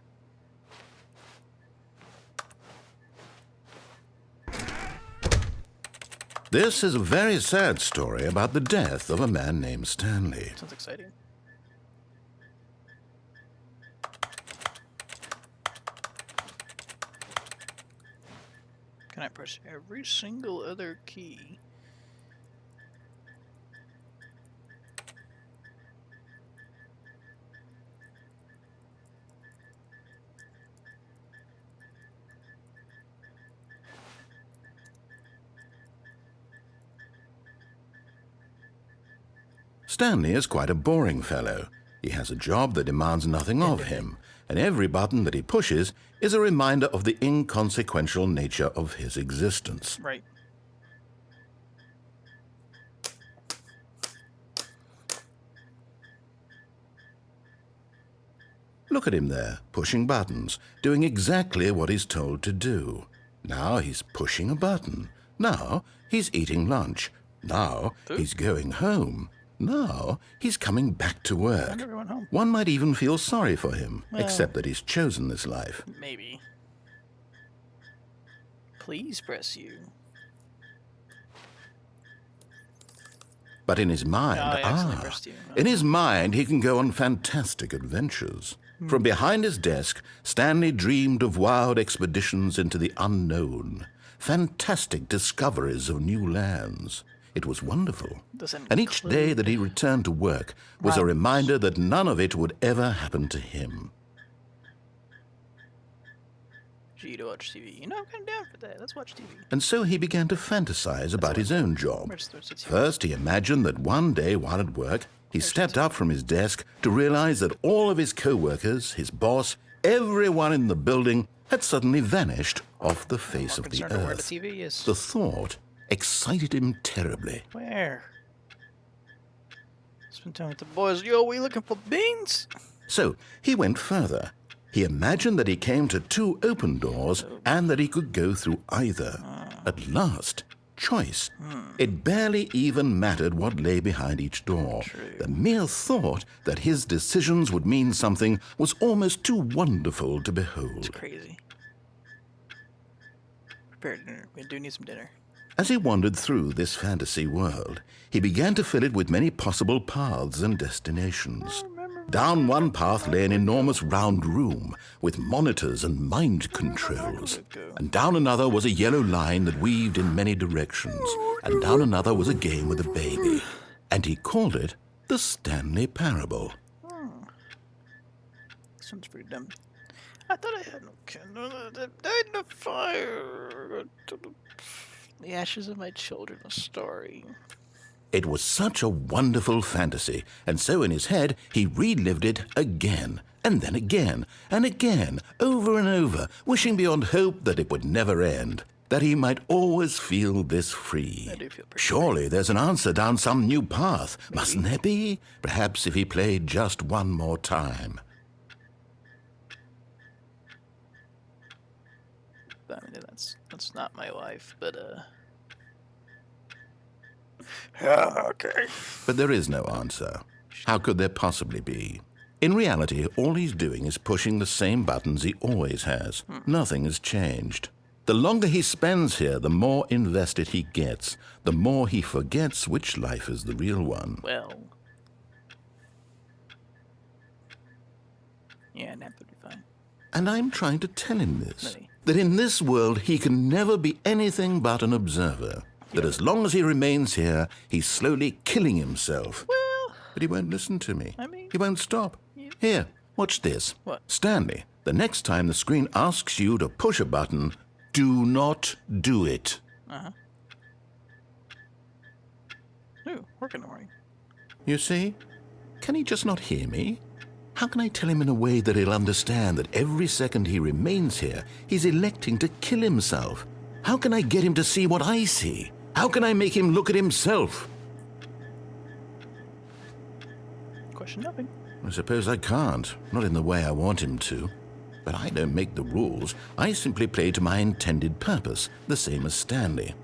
This is a very sad story about the death of a man named Stanley. Sounds exciting. Can I press every single other key? Stanley is quite a boring fellow. He has a job that demands nothing of him, and every button that he pushes is a reminder of the inconsequential nature of his existence. Right. Look at him there, pushing buttons, doing exactly what he's told to do. Now he's pushing a button. Now he's eating lunch. Now he's going home. Now he's coming back to work. Send everyone home. One might even feel sorry for him, Well, except that he's chosen this life. Maybe. Please press you. But in his mind, I accidentally pressed you. in his mind, he can go on fantastic adventures. From behind his desk, Stanley dreamed of wild expeditions into the unknown, fantastic discoveries of new lands. It was wonderful. And each day that he returned to work was a reminder that none of it would ever happen to him. G to watch TV. You know, I'm kind of down for that. Let's watch TV. And so he began to fantasize about his own job. First, he imagined that one day while at work, he stepped up from his desk to realize that all of his co-workers, his boss, everyone in the building had suddenly vanished off the face of the Concerned with where the earth. TV is. The thought excited him terribly. Where? Spend time with the boys. Yo, we looking for beans? So he went further. He imagined that he came to two open doors and that he could go through either. At last, choice. It barely even mattered what lay behind each door. True. The mere thought that his decisions would mean something was almost too wonderful to behold. It's crazy. Prepare dinner. We do need some dinner. As he wandered through this fantasy world, he began to fill it with many possible paths and destinations. Down one path lay an enormous round room with monitors and mind controls. And down another was a yellow line that weaved in many directions. And down another was a game with a baby. And he called it the Stanley Parable. Sounds pretty dumb. I thought I had no candle that died in a fire. The ashes of my children, a story. It was such a wonderful fantasy, and so in his head he relived it again, and then again, and again, over and over, wishing beyond hope that it would never end, that he might always feel this free. I do feel pretty Surely there's an answer down some new path, mustn't there be? Perhaps if he played just one more time. I mean, that's not my life, but Okay. But there is no answer. How could there possibly be? In reality, all he's doing is pushing the same buttons he always has. Nothing has changed. The longer he spends here, the more invested he gets, the more he forgets which life is the real one. Well. Yeah, nap would be fine. And I'm trying to tell him this, Maybe. that in this world he can never be anything but an observer, that as long as he remains here, he's slowly killing himself. Well, But he won't listen to me. I mean- He won't stop. Yeah. Here, watch this. What? Stanley, the next time the screen asks you to push a button, do not do it. uh-huh. Ooh, work in the morning. You see? Can he just not hear me? How can I tell him in a way that he'll understand that every second he remains here, he's electing to kill himself? How can I get him to see what I see? How can I make him look at himself? Question nothing. I suppose I can't, not in the way I want him to. But I don't make the rules. I simply play to my intended purpose, the same as Stanley.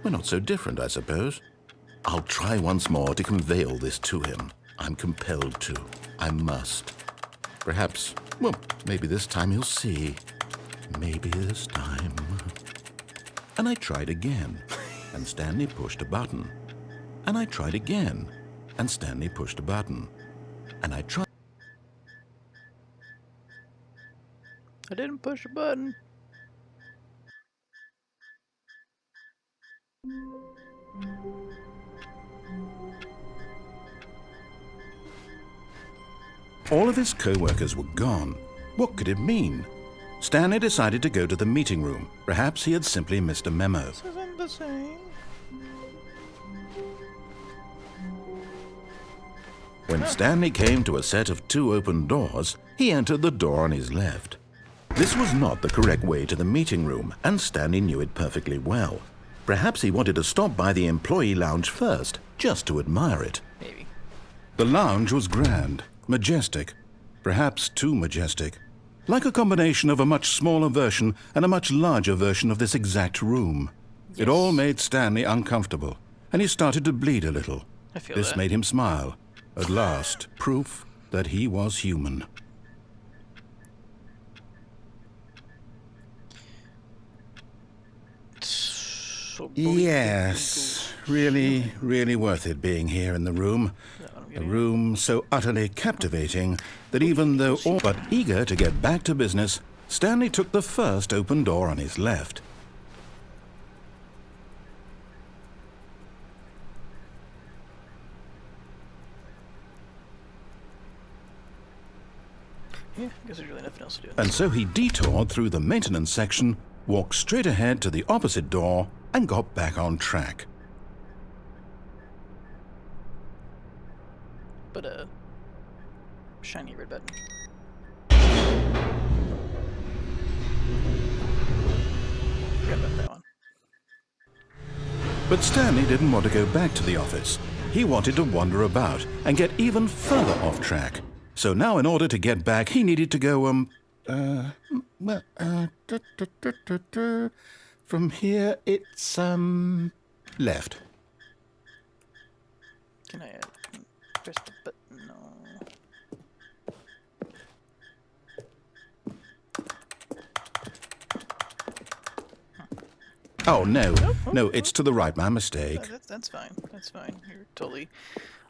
We're not so different, I suppose. I'll try once more to convey all this to him. I'm compelled to. I must. Perhaps, well, maybe this time he'll see. Maybe this time. And I tried again, and Stanley pushed a button. And I tried again, and Stanley pushed a button. And I tried. I didn't push a button. All of his co-workers were gone. What could it mean? Stanley decided to go to the meeting room. Perhaps he had simply missed a memo. This isn't the same. When Stanley came to a set of 2 open doors, he entered the door on his left. This was not the correct way to the meeting room, and Stanley knew it perfectly well. Perhaps he wanted to stop by the employee lounge first, just to admire it. Maybe. The lounge was grand, majestic, perhaps too majestic, like a combination of a much smaller version and a much larger version of this exact room. It all made Stanley uncomfortable, and he started to bleed a little. I feel This that. made him smile. At last, proof that he was human. So Yes, really, really worth it being here in the room. A room so utterly captivating that even though all but eager to get back to business, Stanley took the first open door on his left. Yeah, I guess there's really nothing else to do. And so he detoured through the maintenance section, walked straight ahead to the opposite door, and got back on track. But shiny red button. Forgot about that one. But Stanley didn't want to go back to the office. He wanted to wander about and get even further off track. So now in order to get back, he needed to go, from here it's, left. Can I press the button? No. Oh, no, it's to the right, my mistake. That's fine. That's fine. You're totally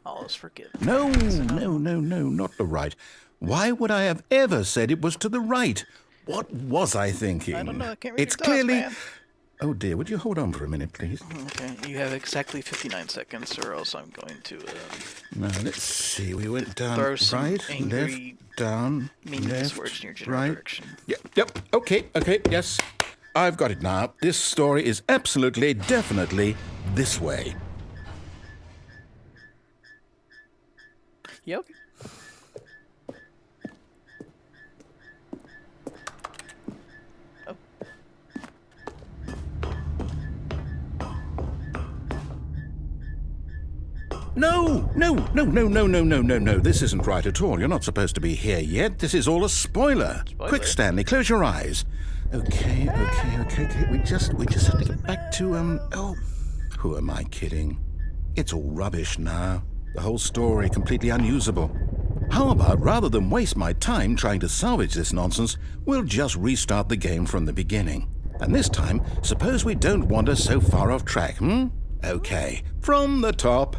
all is forgiven. No, not the right. Why would I have ever said it was to the right? What was I thinking? I don't know. I can't read It's your thoughts, clearly... man. Oh dear, would you hold on for a minute, please? Okay, you have exactly 59 seconds, or else I'm going to Now, let's see. We went down, throw some right, angry, left, down, meaningless left, words in your general right. direction. Yep, okay, yes. I've got it now. This story is absolutely, definitely this way. Yeah, okay. Oh. No. This isn't right at all. You're not supposed to be here yet. This is all a spoiler. Spoiler? Quick, Stanley, close your eyes. Okay. We just have to get back to, oh, who am I kidding? It's all rubbish now. The whole story completely unusable. How about, rather than waste my time trying to salvage this nonsense, we'll just restart the game from the beginning. And this time, suppose we don't wander so far off track, Okay, from the top.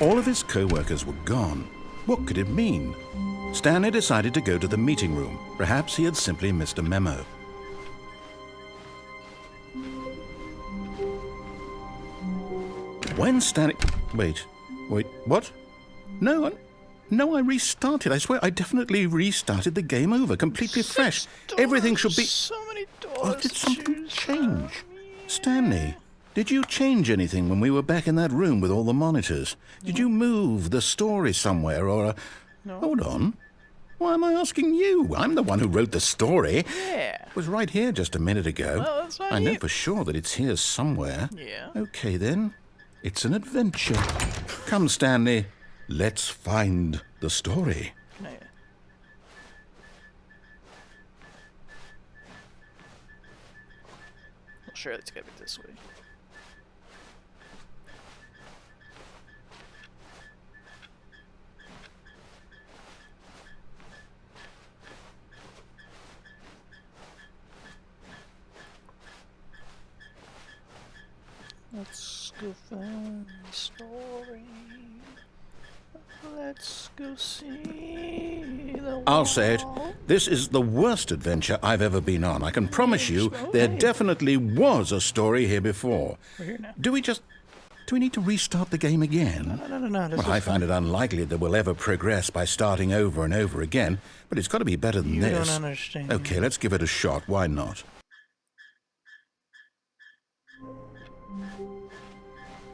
All of his co-workers were gone. What could it mean? Stanley decided to go to the meeting room. Perhaps he had simply missed a memo. When Stanley... Wait, what? No, I restarted. I swear, I definitely restarted the game over, completely fresh. Everything should be... So many doors. Or did something change? Stanley, did you change anything when we were back in that room with all the monitors? Did you move the story somewhere or... No. Hold on. Why am I asking you? I'm the one who wrote the story. Yeah. It was right here just a minute ago. Well, that's not I know you. for sure that it's here somewhere. Yeah. Okay, then. It's an adventure. Come, Stanley. Let's find the story. Yeah. Well, sure, it's gotta be this way. Let's go find the story. Let's go see the I'll say it. wall. This is the worst adventure I've ever been on. I can promise you there definitely was a story here before. We're here now. Do we need to restart the game again? No. Well, I find it unlikely that we'll ever progress by starting over and over again, but it's got to be better than You this. don't understand. Okay, let's give it a shot. Why not?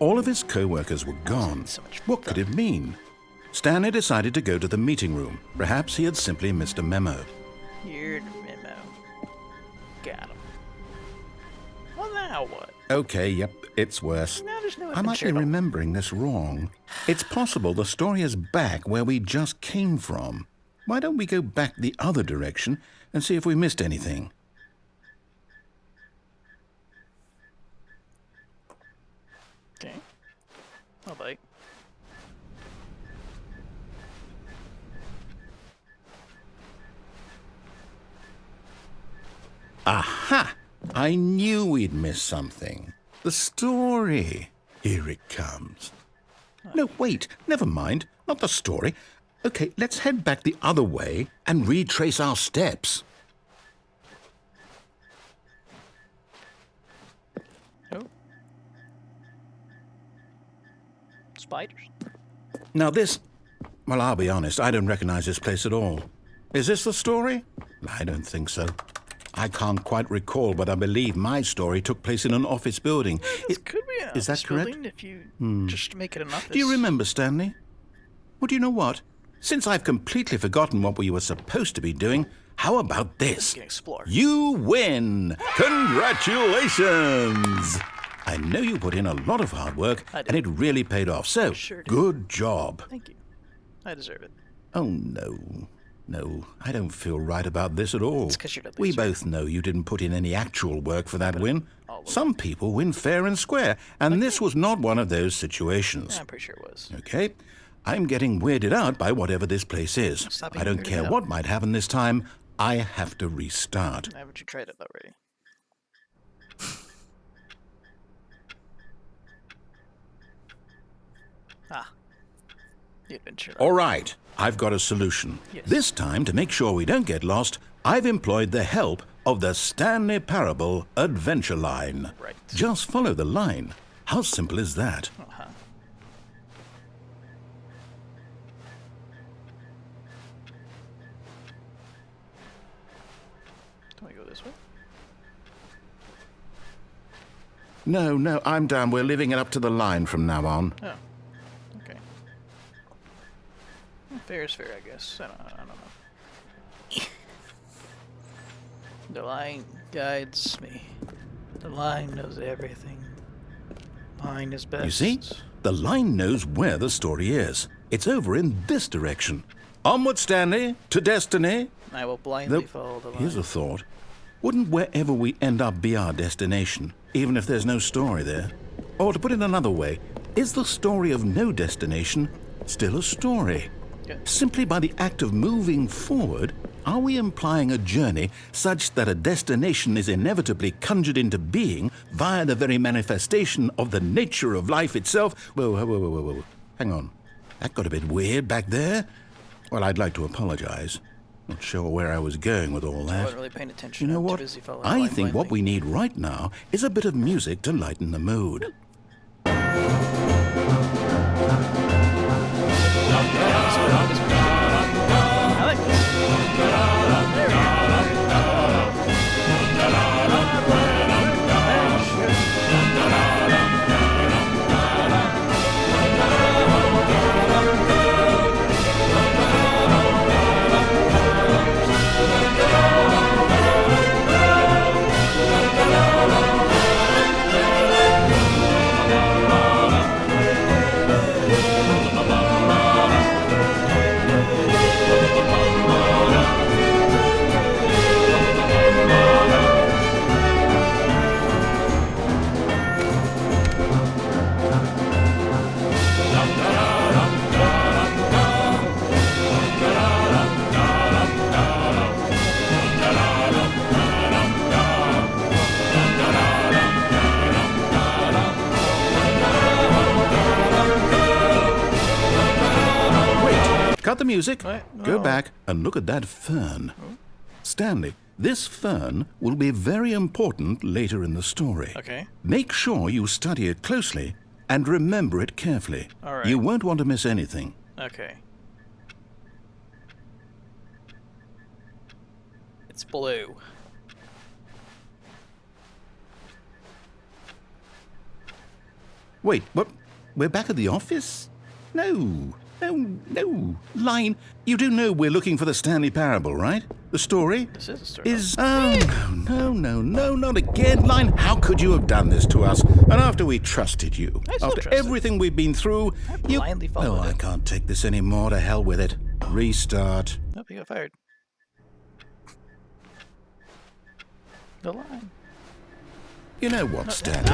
All of his co-workers were gone. So much What could it mean? Stanley decided to go to the meeting room. Perhaps he had simply missed a memo. Here, memo. Got him. Well, now what? Okay, yep, it's worse. Now there's no I might be adventure. remembering this wrong. It's possible the story is back where we just came from. Why don't we go back the other direction and see if we missed anything? Okay. I'll bite. Aha! I knew we'd missed something. The story. Here it comes. No, wait, never mind. Not the story. Okay, let's head back the other way and retrace our steps. Oh. Spiders. Now this... Well, I'll be honest, I don't recognize this place at all. Is this the story? I don't think so. I can't quite recall, but I believe my story took place in an office building. This could be an is that office correct? building if you just make it an office. Do you remember, Stanley? Well, do you know what? Since I've completely forgotten what we were supposed to be doing, how about this? You can explore. You win! Congratulations! I know you put in a lot of hard work, I did. and it really paid off. So, Sure did. good job. Thank you. I deserve it. Oh, no. No, I don't feel right about this at all. It's 'cause you're the We loser. both know you didn't put in any actual work for that win. all of it. Some people win fair and square, and this was not one of those situations. I'm pretty sure it was. Okay? I'm getting weirded out by whatever this place is. Stop I being don't weirded care out. what might happen this time. I have to restart. Haven't you tried it already? The adventure. All right, I've got a solution. Yes. This time, to make sure we don't get lost, I've employed the help of the Stanley Parable Adventure Line. Right. Just follow the line. How simple is that? Uh-huh. Can we go this way? No, I'm down. We're leaving it up to the line from now on. Oh. Okay. Fair is fair, I guess. I don't know. The line guides me. The line knows everything. Mine is best. You see? The line knows where the story is. It's over in this direction. Onward, Stanley, to destiny. I will blindly Though, follow the line. here's a thought. Wouldn't wherever we end up be our destination, even if there's no story there? Or to put it another way, is the story of no destination still a story? Yeah. Simply by the act of moving forward, are we implying a journey such that a destination is inevitably conjured into being via the very manifestation of the nature of life itself? Whoa. Hang on. That got a bit weird back there. Well, I'd like to apologize. Not sure where I was going with all I that. wasn't really paying attention. You know I'm too what? busy following I line think what blindly. we need right now is a bit of music to lighten the mood. I like this. There we Cut the music. What? Go No. back and look at that fern. Stanley, this fern will be very important later in the story. Okay. Make sure you study it closely and remember it carefully. All right. You won't want to miss anything. Okay. It's blue. Wait, what? We're back at the office? No. Line, you do know we're looking for the Stanley Parable, right? The story? This is a story. Oh, no, not again. Line, how could you have done this to us? And after we trusted you, I still after trusted. everything we've been through, you... blindly followed I it. can't take this anymore. To hell with it. Restart. Nope, he got fired. The line. You know what, Stanley?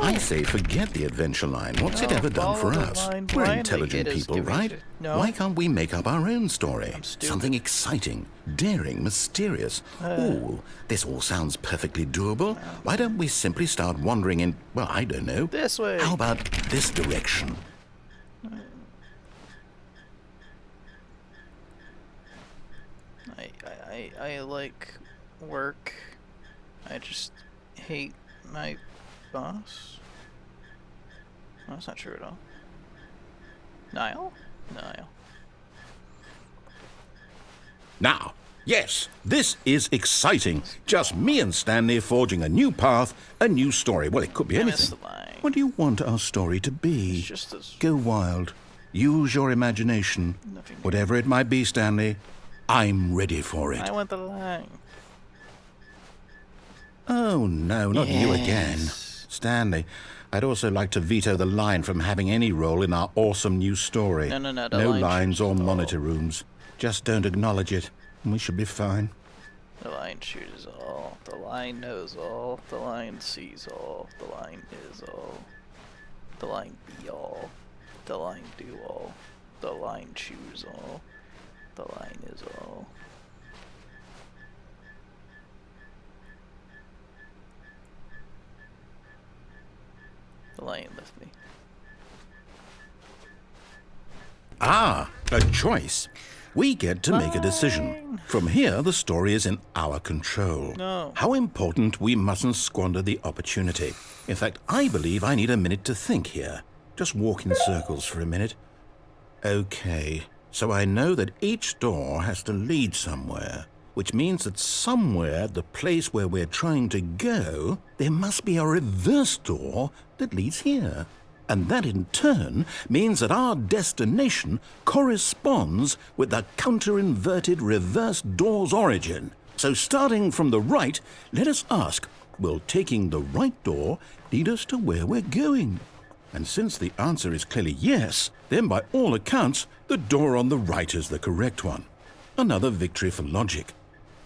I say forget the adventure line. What's it No, ever done for follow the us? line We're blindly. intelligent It is people, giving right? you- No. Why can't we make up our own story? I'm stupid. Something exciting, daring, mysterious. Ooh, this all sounds perfectly doable. Why don't we simply start wandering in, well, I don't know. This way. How about this direction? I like work. I just hate my boss. No, that's not true at all. Niall? Niall. Now, yes, this is exciting. Just me and Stanley forging a new path, a new story. Well, it could be I missed anything. the line. What do you want our story to be? It's just as Go wild. Use your imagination. nothing. Whatever it might be, Stanley, I'm ready for it. I want the line. Oh, no, not you again. Yes. Stanley, I'd also like to veto the line from having any role in our awesome new story. No, the No line lines or chooses all. monitor rooms. Just don't acknowledge it, and we should be fine. The line chooses all. The line knows all. The line sees all. The line is all. The line be all. The line do all. The line choose all. The line is all. The lion left me. Ah, a choice. We get to make a decision. From here, the story is in our control. No. How important we mustn't squander the opportunity. In fact, I believe I need a minute to think here. Just walk in circles for a minute. Okay, so I know that each door has to lead somewhere, which means that somewhere, the place where we're trying to go, there must be a reverse door that leads here. And that in turn means that our destination corresponds with the counter-inverted reverse door's origin. So starting from the right, let us ask, will taking the right door lead us to where we're going? And since the answer is clearly yes, then by all accounts, the door on the right is the correct one. Another victory for logic.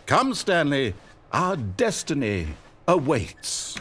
Come, Stanley. Our destiny awaits.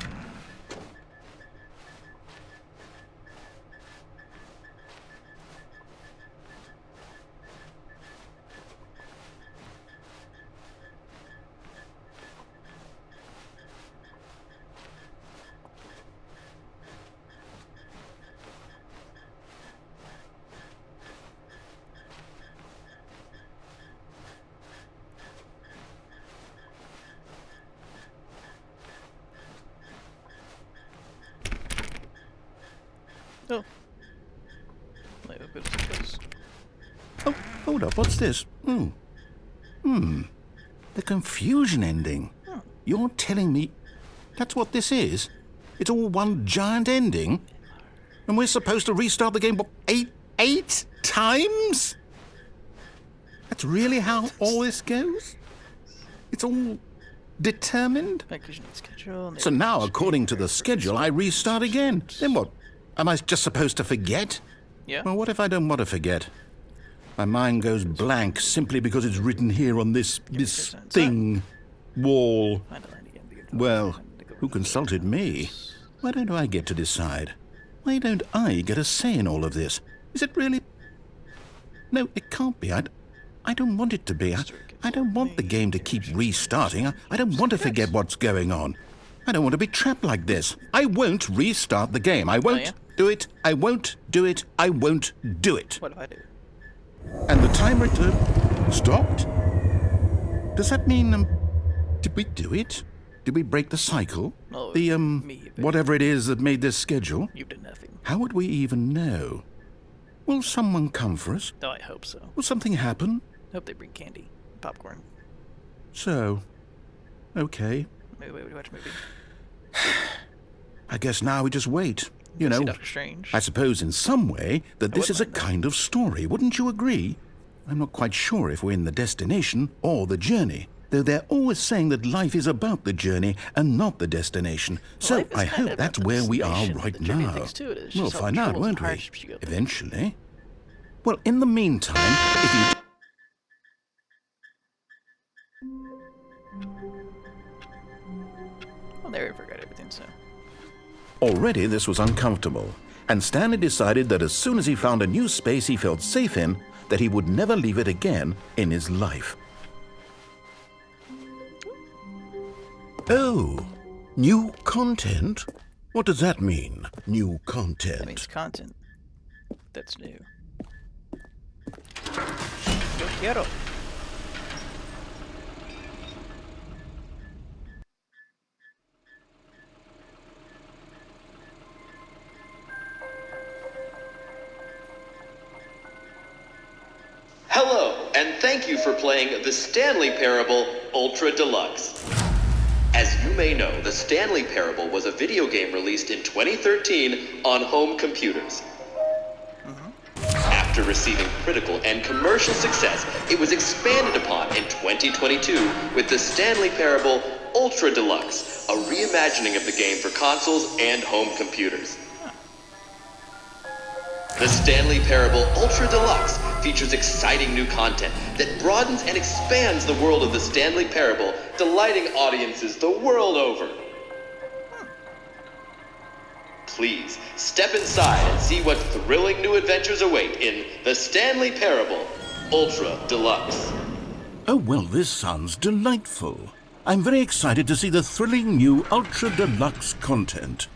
Oh. Wait, what is this? Oh, hold up, what's this? The confusion ending. Oh. You're telling me that's what this is? It's all one giant ending? And we're supposed to restart the game, what, eight times? That's really how all this goes? It's all determined? Schedule, So now, according to the schedule, I restart again. Then what? Am I just supposed to forget? Yeah. Well, what if I don't want to forget? My mind goes blank simply because it's written here on this thing, wall. Well, who consulted me? Why don't I get to decide? Why don't I get a say in all of this? Is it really? No, it can't be. I don't want it to be. I don't want the game to keep restarting. I don't want to forget what's going on. I don't want to be trapped like this. I won't restart the game. I won't do it. I won't do it. I won't do it. What if I do? And the timer stopped? Does that mean, did we do it? Did we break the cycle? Oh, The, whatever it is that made this schedule? You did nothing. How would we even know? Will someone come for us? Oh, I hope so. Will something happen? I hope they bring candy. Popcorn. So, okay. Maybe we watch a movie. I guess now we just wait. You See know, Doctor Strange. I suppose in some way that this is a wouldn't mind that. kind of story. Wouldn't you agree? I'm not quite sure if we're in the destination or the journey, though they're always saying that life is about the journey and not the destination. So Life is I kind hope of that's about the where we are destination, right but the journey now. things too, it is We'll just all find out, troubles and won't we? hardships you go through. Eventually. Well, in the meantime, if you... Well, there, I forgot everything, so. Already this was uncomfortable, and Stanley decided that as soon as he found a new space he felt safe in, that he would never leave it again in his life. Oh, new content? What does that mean, new content? That means content. That's new. Yo quiero. Hello, and thank you for playing the Stanley Parable Ultra Deluxe. As you may know, the Stanley Parable was a video game released in 2013 on home computers. After receiving critical and commercial success, it was expanded upon in 2022 with the Stanley Parable Ultra Deluxe, a reimagining of the game for consoles and home computers. The Stanley Parable Ultra Deluxe features exciting new content that broadens and expands the world of the Stanley Parable, delighting audiences the world over. Please, step inside and see what thrilling new adventures await in the Stanley Parable Ultra Deluxe. Oh, well, this sounds delightful. I'm very excited to see the thrilling new Ultra Deluxe content.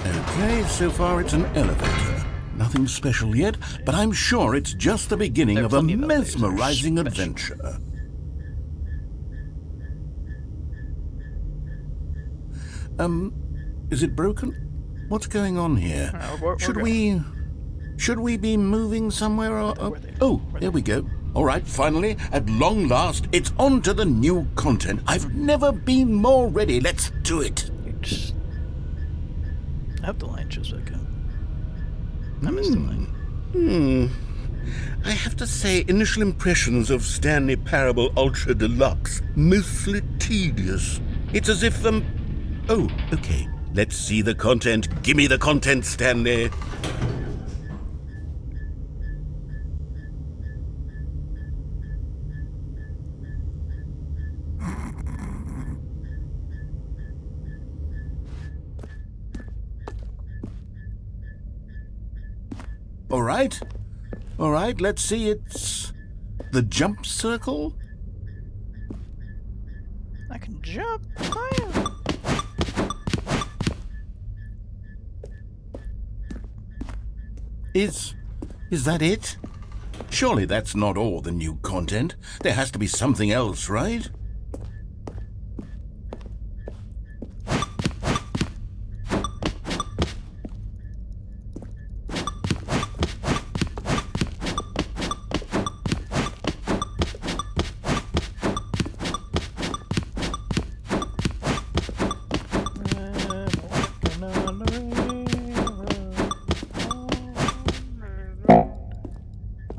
Okay, so far it's an elevator. Nothing special yet, but I'm sure it's just the beginning There are of a plenty of elevators that are mesmerizing special. adventure. Is it broken? What's going on here? We're Should going. we be moving somewhere or... Where they- Oh, where there we go. All right, finally, at long last, it's on to the new content. I've never been more ready. Let's do it. I hope the line shows back up. I missed the line. I have to say, initial impressions of Stanley Parable Ultra Deluxe, mostly tedious. It's as if, Oh, okay. Let's see the content. Give me the content, Stanley. All right. All right, let's see. It's the jump circle? I can jump higher. Is that it? Surely that's not all the new content. There has to be something else, right?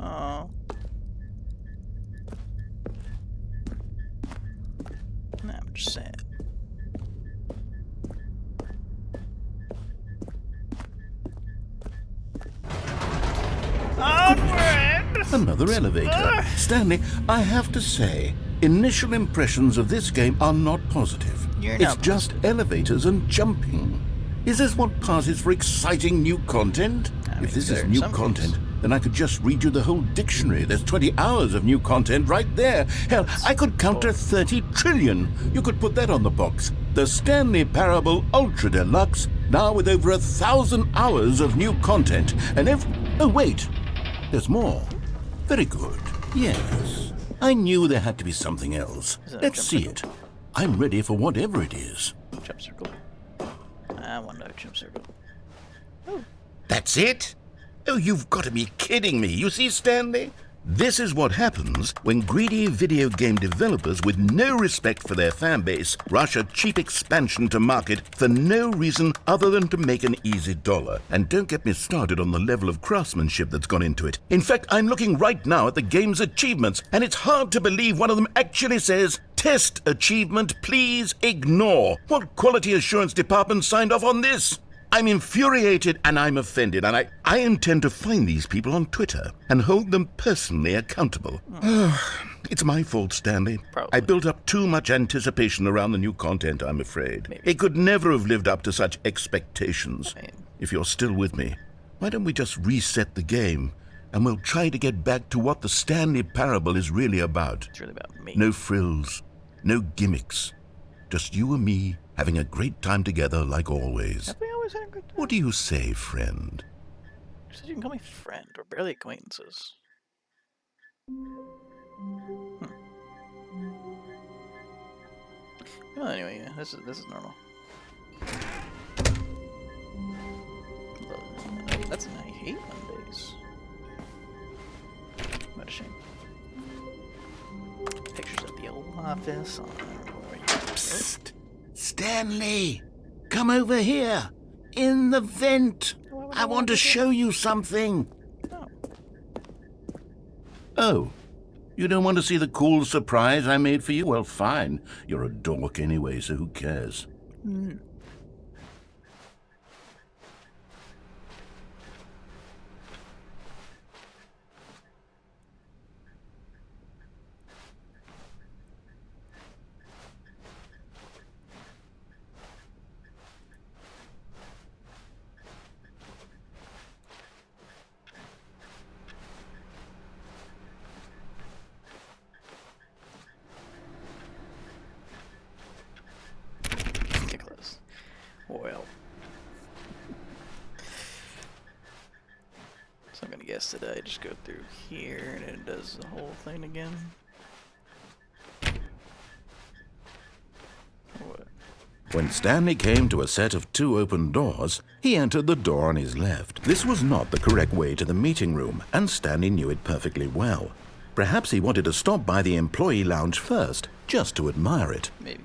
Oh. Nah, I'm just sad. Another elevator. Stanley, I have to say, initial impressions of this game are not positive. You're It's not just elevators and jumping. Is this what passes for exciting new content? I mean, If this there is are new some content, games. then I could just read you the whole dictionary. There's 20 hours of new content right there. Hell, I could counter 30 trillion. You could put that on the box. The Stanley Parable Ultra Deluxe, now with over 1,000 hours of new content. And oh wait, there's more. Very good. Yes. I knew there had to be something else. Is that a Let's jump see circle? it. I'm ready for whatever it is. Jump circle. I want no jump circle. That's it? Oh, you've got to be kidding me. You see, Stanley? This is what happens when greedy video game developers with no respect for their fan base rush a cheap expansion to market for no reason other than to make an easy dollar. And don't get me started on the level of craftsmanship that's gone into it. In fact, I'm looking right now at the game's achievements, and it's hard to believe one of them actually says, "Test achievement, please ignore." What quality assurance department signed off on this? I'm infuriated and I'm offended, and I intend to find these people on Twitter and hold them personally accountable. It's my fault, Stanley. Probably. I built up too much anticipation around the new content, I'm afraid. Maybe. It could never have lived up to such expectations. Maybe. If you're still with me, why don't we just reset the game and we'll try to get back to what the Stanley Parable is really about. It's really about me. No frills, no gimmicks. Just you and me having a great time together like always. Have we always had a good time? What do you say, friend? You said you can call me friend. We're barely acquaintances. Well, anyway, yeah, this is normal. That's I hate Mondays. What a shame. Pictures of the old office. Psst! Stanley! Come over here! In the vent! I want to show you something! Oh. Oh, you don't want to see the cool surprise I made for you? Well, fine. You're a dork anyway, so who cares? Nicholas. Well. So I'm gonna guess that I just go through here and it does the whole thing again. Or what? When Stanley came to a set of 2 open doors, he entered the door on his left. This was not the correct way to the meeting room, and Stanley knew it perfectly well. Perhaps he wanted to stop by the employee lounge first, just to admire it. Maybe.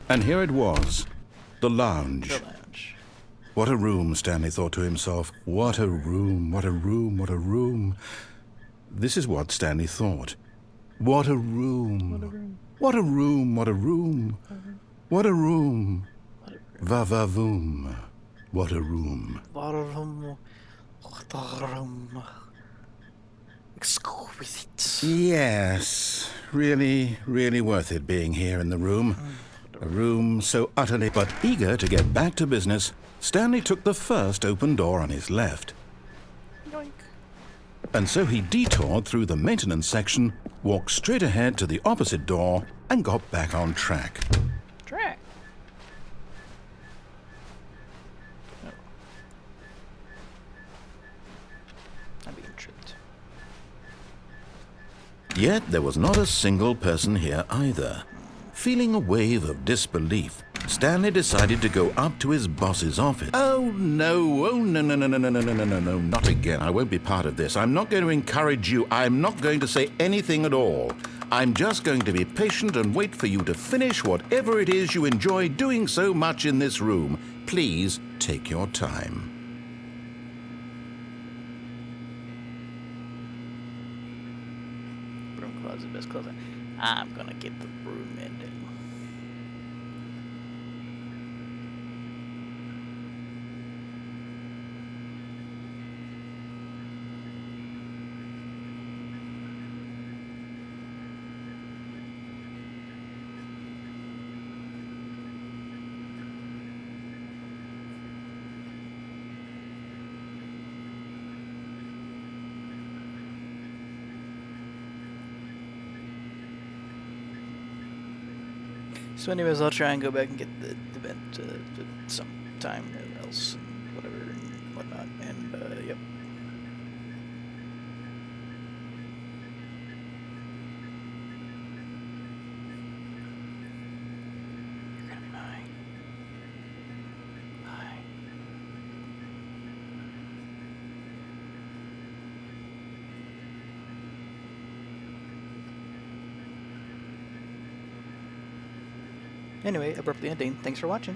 And here it was, the lounge. The lounge. What a room, Stanley thought to himself. What a room, what a room, what a room. This is what Stanley thought. What a room. What a room, what a room. What a room. Va-va-voom. What a room. What a room. What a room. Exquisite. Yes, really, really worth it being here in the room. A room so utterly but eager to get back to business, Stanley took the first open door on his left. And so he detoured through the maintenance section, walked straight ahead to the opposite door, and got back on track. Track. Oh. I'm being tricked. Yet there was not a single person here either. Feeling a wave of disbelief, Stanley decided to go up to his boss's office. Oh no, no, not again. I won't be part of this. I'm not going to encourage you. I'm not going to say anything at all. I'm just going to be patient and wait for you to finish whatever it is you enjoy doing so much in this room. Please take your time. Broom closet, best closet. I'm gonna get the broom ending. So anyways, I'll try and go back and get the event sometime else and whatever and whatnot. And yep. You're gonna be mine. Bye. Anyway, abruptly ending. Thanks for watching.